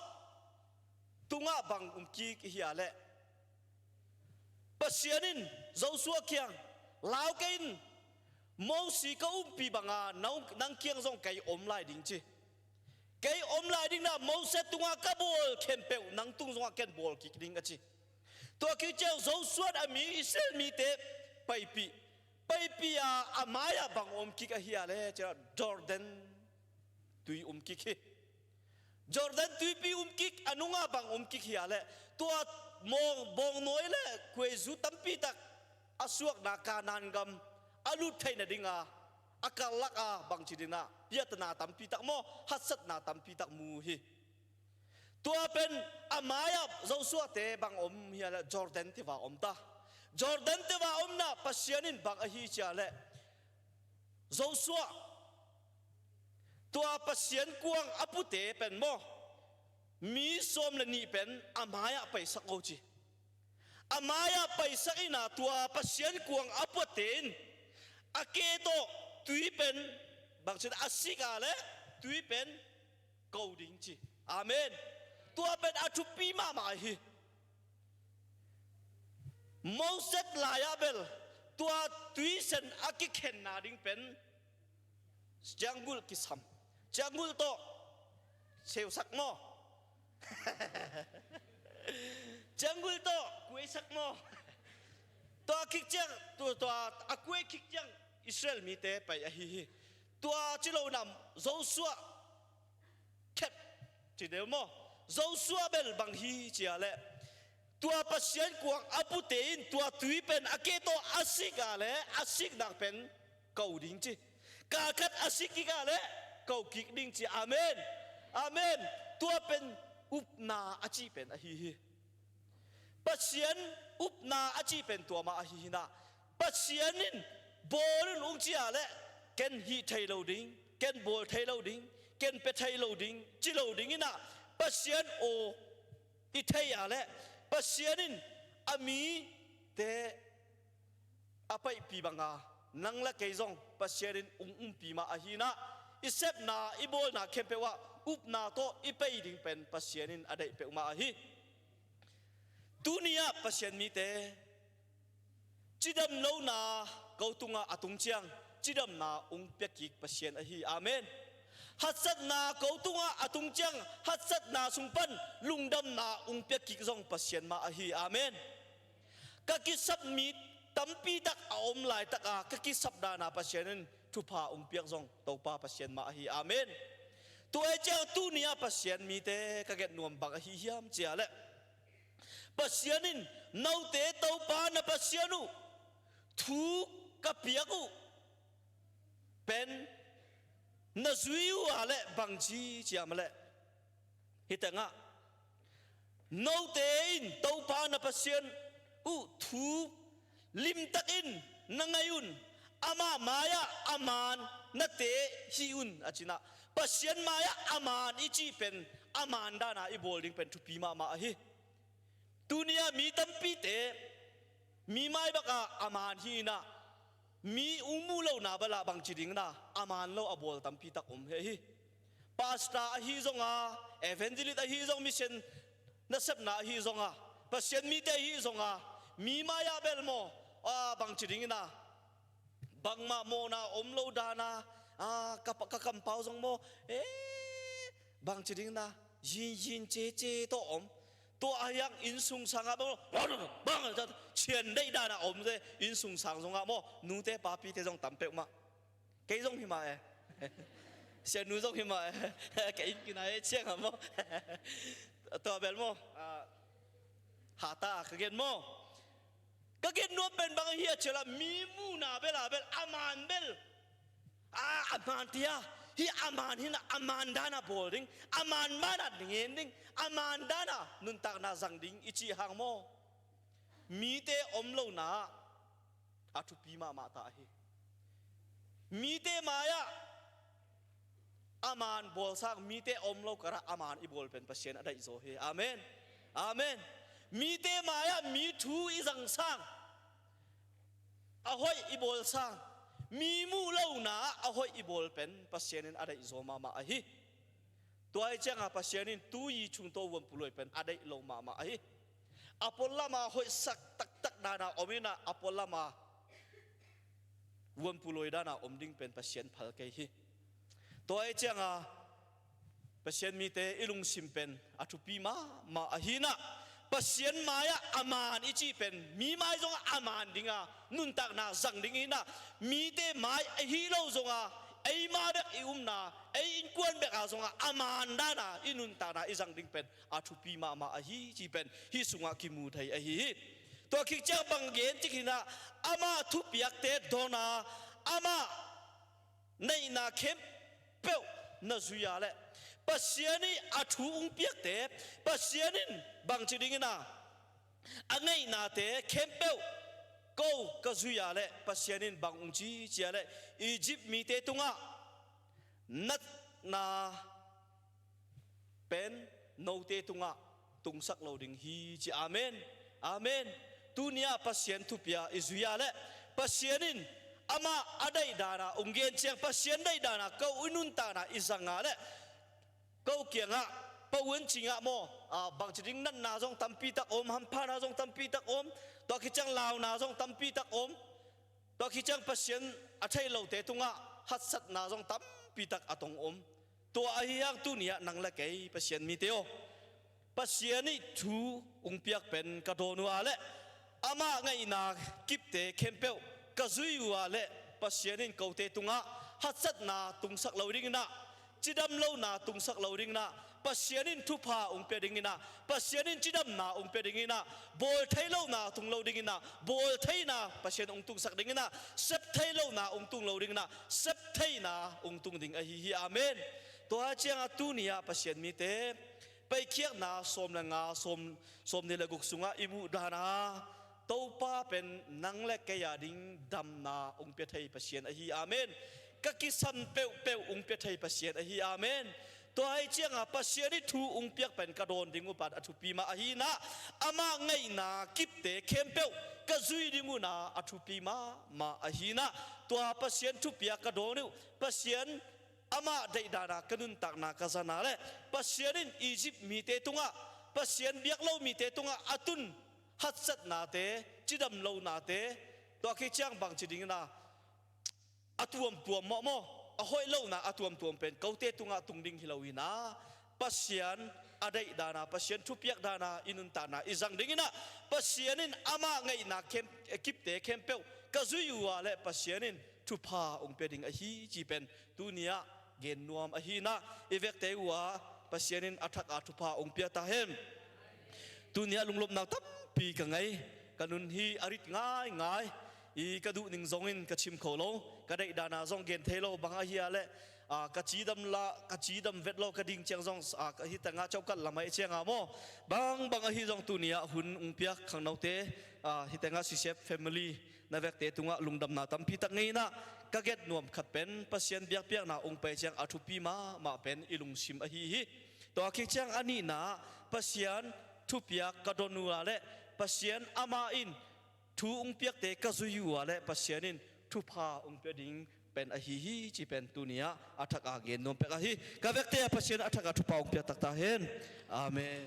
tunga bang ki hiya le pasianin Joshua kyang lao kain mosi ka pi banga nang kyang jong kai om lai ding chi kai om lai ding na Moses tunga ka bol kempe nang tung jong ken bol ki ding achi to ki cheu Joshua ami Israel mi te pai pi pia amaya bang om kika hiya le cha Jordan tui kik Jordan tui pi kik anunga bang kik hiya le tua mong bong noi le kwe zu tampi tak asuak na kanan gam alu thai na dinga akalak bang chidina piatna tampi tak mo hasat na tampi tak mu hi tua pen amaya Joshua te bang hiya le Jordan ti wa ta Jordan te wa omna pasianin bang ahi chale Joshua tua pasian kuang apute pen mo mi som le ni pen amaya paisa ochi amaya paisa ina tua pasian kuang aputin aketo tui pen bang chen asika le tui pen coding chi amen tua pen atupi mama hi Moses layabel tua tuition akikhen na ding pen janggul kisam janggul to seu sak mo janggul to kue sak mo to kikjang to akue kikjang Israel mi te pai hi tua chilo nam Joshua kep chi de mo Joshua bel bang hi chia le tua pasien kuang aputein tua tui pen aketo asik ale asik dak pen coding chi ka khat asik ki ka le กากิกดิ้งจีอาเมนอาเมนตัวเป็นอุปนาอาจีเป็นอหิฮิปัจเจียนอุปนาอาจีเป็นตัวมาอหิฮินะปัจเจียนินบอลลุงจีอาเล่เกนฮีไทยโลดิ้งเกนบอลไทยโลดิ้งเกนเป็ดไทยโลดิ้งจีโลดิ้งนะปัจเจียนโออิไทยอาเล่ปัจเจียนินอามีเตอไปปีบังอานังละเกยจงปัจเจียนินปีมาอหินะอิเซปนาอิบอลนาเข้มเปว่าอุปนาโตอิเปย์ดิ้งเป็นปัจเจียนินอะไรเปมาอหิตุนียปัจเจียนมีเตจิดำโลนาเกาตุงอาตุงเจียงจิดำนาเปียกิกปัจเจียนอหิอาเมนฮัตสัตนาเกาตุงอาตุงเจียงฮัตสัตนาสุงปันลุงดำนาเปียกิกจงปัจเจียนมาอหิอาเมนกะกิสับมีตั้มปีตักอมลายตักกะกิสับดานาปัจเจียนทุพาเปียกจงเตาปาปัจเจียนมาอหิอาเมนตัวเจ้าตุนียปัจเจียนมีเตกะเกตนวมบักอหิยามเจียเละปัจเจียนินนาเตเตาปานาปัจเจียนุทุกกับเปียกุเป็นนาซุยวัวเละบางจีเจียมเละฮิตงะนาเตอินเตาปานาปัจเจียนทุกลิมตักอินนังไงยุนอามามาya aman na te hi un achina pasien ma ya aman ichi pen aman dana I bolding pen thupi ma ma hi dunia mi tampi te mi mai baka aman hi na mi umu lo na bala bang chiding na aman lo abol tampi tak he hi pasta hi zonga evangelist hi zong mission na sep na hi zonga pasien mi te hi zonga mi ma ya belmo bang chiding na bang ma mo na omlo dana kakampaw zong mo bang chiding na yin che to to ayang insung sanga mo bang chien dei dana ze insung sang zong mo nu te pa pi te zong tampe ma ke zong hi ma xian nu zong hi ma ke in kina chiang mo to bel mo ha ta ka gen moก็เกินนัวเป็นบางเฮียเชล่ามีมูนาเบลาเบลอามานเบลอามานเทียฮีอามานฮินะอามานดานาโบลิงอามานมานาเงินดิงอามานดานานุนตักนาสังดิงอิจิฮังโมมีเตอมโลนาอาทุปีมาตาฮีมีเตมายาอามานบอลสักมีเตอมโลกระอามานอิบอลเป็นปัจเจนอะไรโซเฮอาเมนอาเมนมีเตมายามีทูอีสังสังอาหอยอีบอลสังมีมูเล่านาอาหอยอีบอลเป็นปัจเจนินอะไรโซมามาอหิตัวไอ้เจ้าปัจเจนินตุยชุงโตวันปุลอยเป็นอะไรโลมามาอหิอพอลลามาหอยสักตักดานาอมินาอพอลลามาวันปุลอยดานาอมดิ้งเป็นปัจเจนพัลเกหิตัวไอ้เจ้าปัจเจนมีเตอิลุงซิมเป็นอาทุปีมาอหินะปัจเจียนมายาอามานอิจิเป็นมีไม้จงอามานดิงานุนตักนาสังดิงอินะมีเตไม้ไอฮีโร่จงอาไอมาเบกอิอุมนาไออินกวนเบกอาจงอาอามานดานาอินุนตักนาอิสังดิงเป็นอาทุปีมาอหิจิเป็นฮิสุงาคิมูไทยอหิตัวคิดเจ้าบังเกนจิกินะอามาทุบยักเตดอนาอามาในนาเข้มเปียวนาซุยาเลปัจเจียนี่อาทูเปียกเตปัจเจียนินบางชนิดนะอันไงนาเตเข้มเปวกูก็ซุยาเลปัจเจียนินบางจีเจียเลอียิปต์มีเตตุงะนัดนาเป็นโนเตตุงะตุงสักโลดิงฮีจีอาเมนอาเมนตุเนียปัจเจียนทุเปียอิซุยาเลปัจเจียนินอามาอะไรดานาเกียนเชียงปัจเจียนได้ดานากูอุนุนตานาอิสังาเลก็เกี่ยงอ่ะปะวันจิงอ่ะโมบางจริงนั่นนาจงตั้มปีตักอมฮัมพานาจงตั้มปีตักอมตัวคิดจังลาวนาจงตั้มปีตักอมตัวคิดจังปัจเจียนอัฐิเหล่าเตตุงอ่ะฮัดสัตนาจงตั้มปีตักอตงอมตัวไอ้ยังตุนี่นังละเกยปัจเจียนมีเตโอปัจเจียนนี่ทูเปียกเป็นกระโดนัวเละอามาไงนากิบเตเข้มเปียวกระซุยวัวเละปัจเจียนนี่เกาเตตุงอ่ะฮัดสัตนาตุงสักเหล่าดิ้งนะจิดำเล่านาตุงสักเหล่าดิ้งนะ pasienin thupa ong pedingina pasienin chidam na ong pedingina bol thailo na tung lo dingina bol thaina pasien ong tung sak dingina sep thailo na ong tung lo dingina sep thaina ong tung ding a hi amen to a chiang atu nia pasien mi te pai khiak na som la nga som ni la guk sunga imu dana topa pen nang le ke ya ding dam na ong pe thai pasien a hi amen ka ki san peu ong pe thai pasien a hi amen to ai chiang a pasien ni thu ong piak pen ka don ding upat athu pi ma a hi na ama ngai na kip te khem peu ka zui ding na athu pi ma a hi na to a pasien thu piak ka don ni pasien ama dai dana kanun tak na kazana le pasienin Egypt mi te tunga pasien biak lo mi te tunga atun hatsat na te chidam lo na te to ki chang bang chiding na atuam tuam mo ahoi lo na atuam tuam pen kaute tunga tungding hilawina pasien adai dana pasien thu piak dana inun ta na izang dingina pasienin ama ngai na kem ekip te kem pe kazuiwa le pasienin thu pha ong peding a hi chi pen tunia gen nuam a hi na evek te wa pasienin athak a thu pha ong pia ta hem tunia lunglop na tam pi ka ngai kanun hi arit ngai I kadu ning zongin kachim kholo kadai dana zong gen thelo banga hi ale kachidam vetlo kading chang zong hi tanga chaukat lamai chang amo bang hi zong tunia hun ungpiak khangnaute hi tanga sisep family na vekte tunga lungdam na tampi tak ngei na kaget nuam khat pen pasien biak piak na ung pe chang athupi ma pen ilung sim a hi to akhi chang ani na pasien thupiak kadonu ale pasien ama in thu ung piak te kazuyu ale pasienin thu pha ung pe ding pen a hi chi pen tunia athak a gen nom pe a hi ka vekte pasien athak a thu pa ung piak tak ta hen amen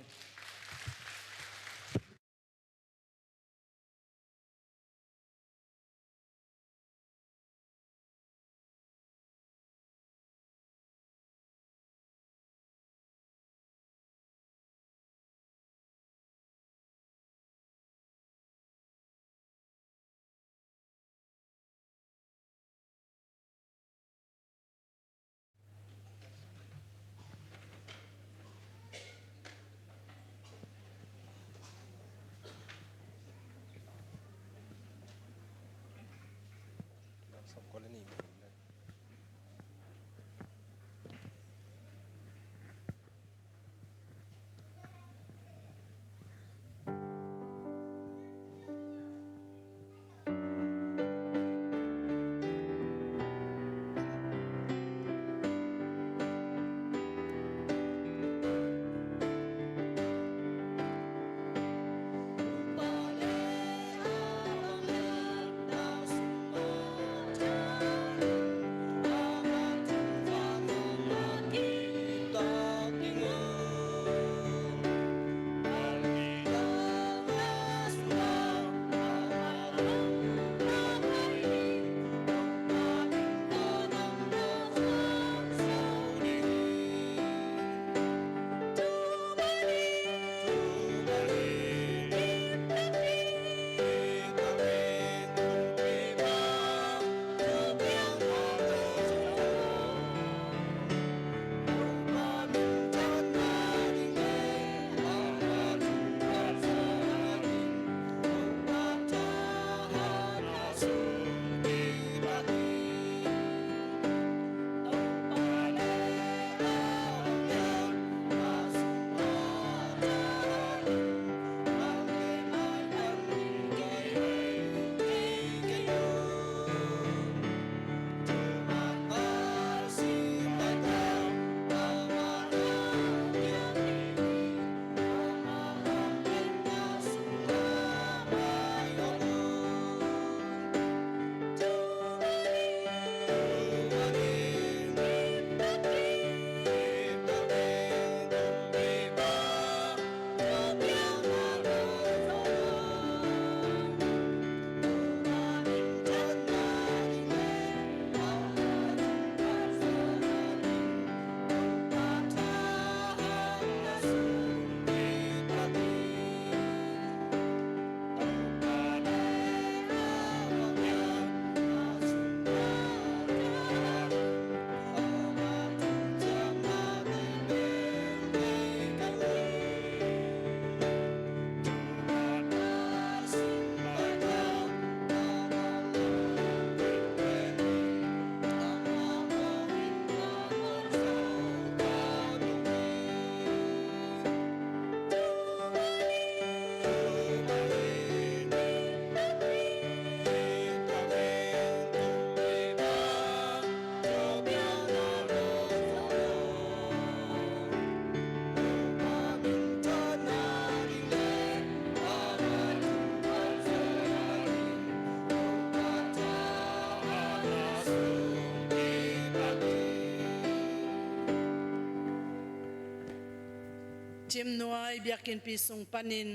จิมนวยเบียกินปีสุงปันิน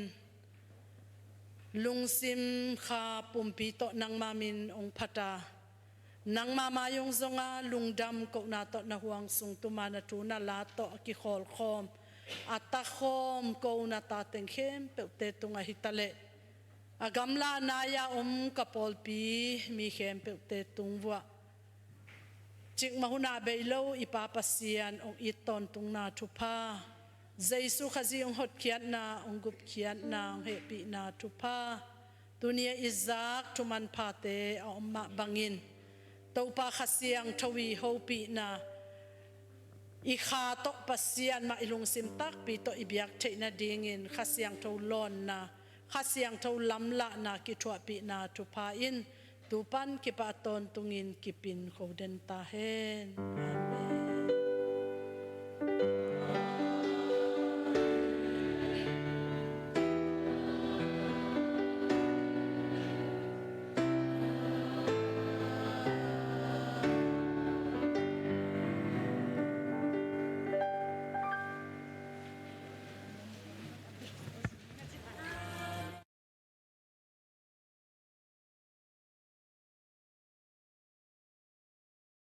ลุงซิมขาปุ่มปีโตนังมามินองพัตานังมามายงซงาลุงดำกนาโตนะห่วงสุงตุมานาทูนาลาโตกิขอลคอมอัตตะคอมกนาตาเต็งเข้มเปเตตุงาฮิตาเลอากำลานายากะปอลปีมีเข้มเปเตตุงวัวจิกมาหุนาเบลโลอิปาปัสยานองอิตอนตุงนาทุพาเจสุขจีองหดเขียนนาองกุบเขียนนางเฮปีนาทุพาตุเนียอิซักทุมันพาเตอมมาบังินตัวปาขเสียงทวีโฮปีนาอีขาโตปัสยานมาอิลุงซิมตักปีโตอิบยักเทนาดิงินขเสียงทวลอนนาขเสียงทวลำละนากิทวปีนาทุพาอินตูปันกิปะตอนตุงินกิปินโคเดนตาเฮน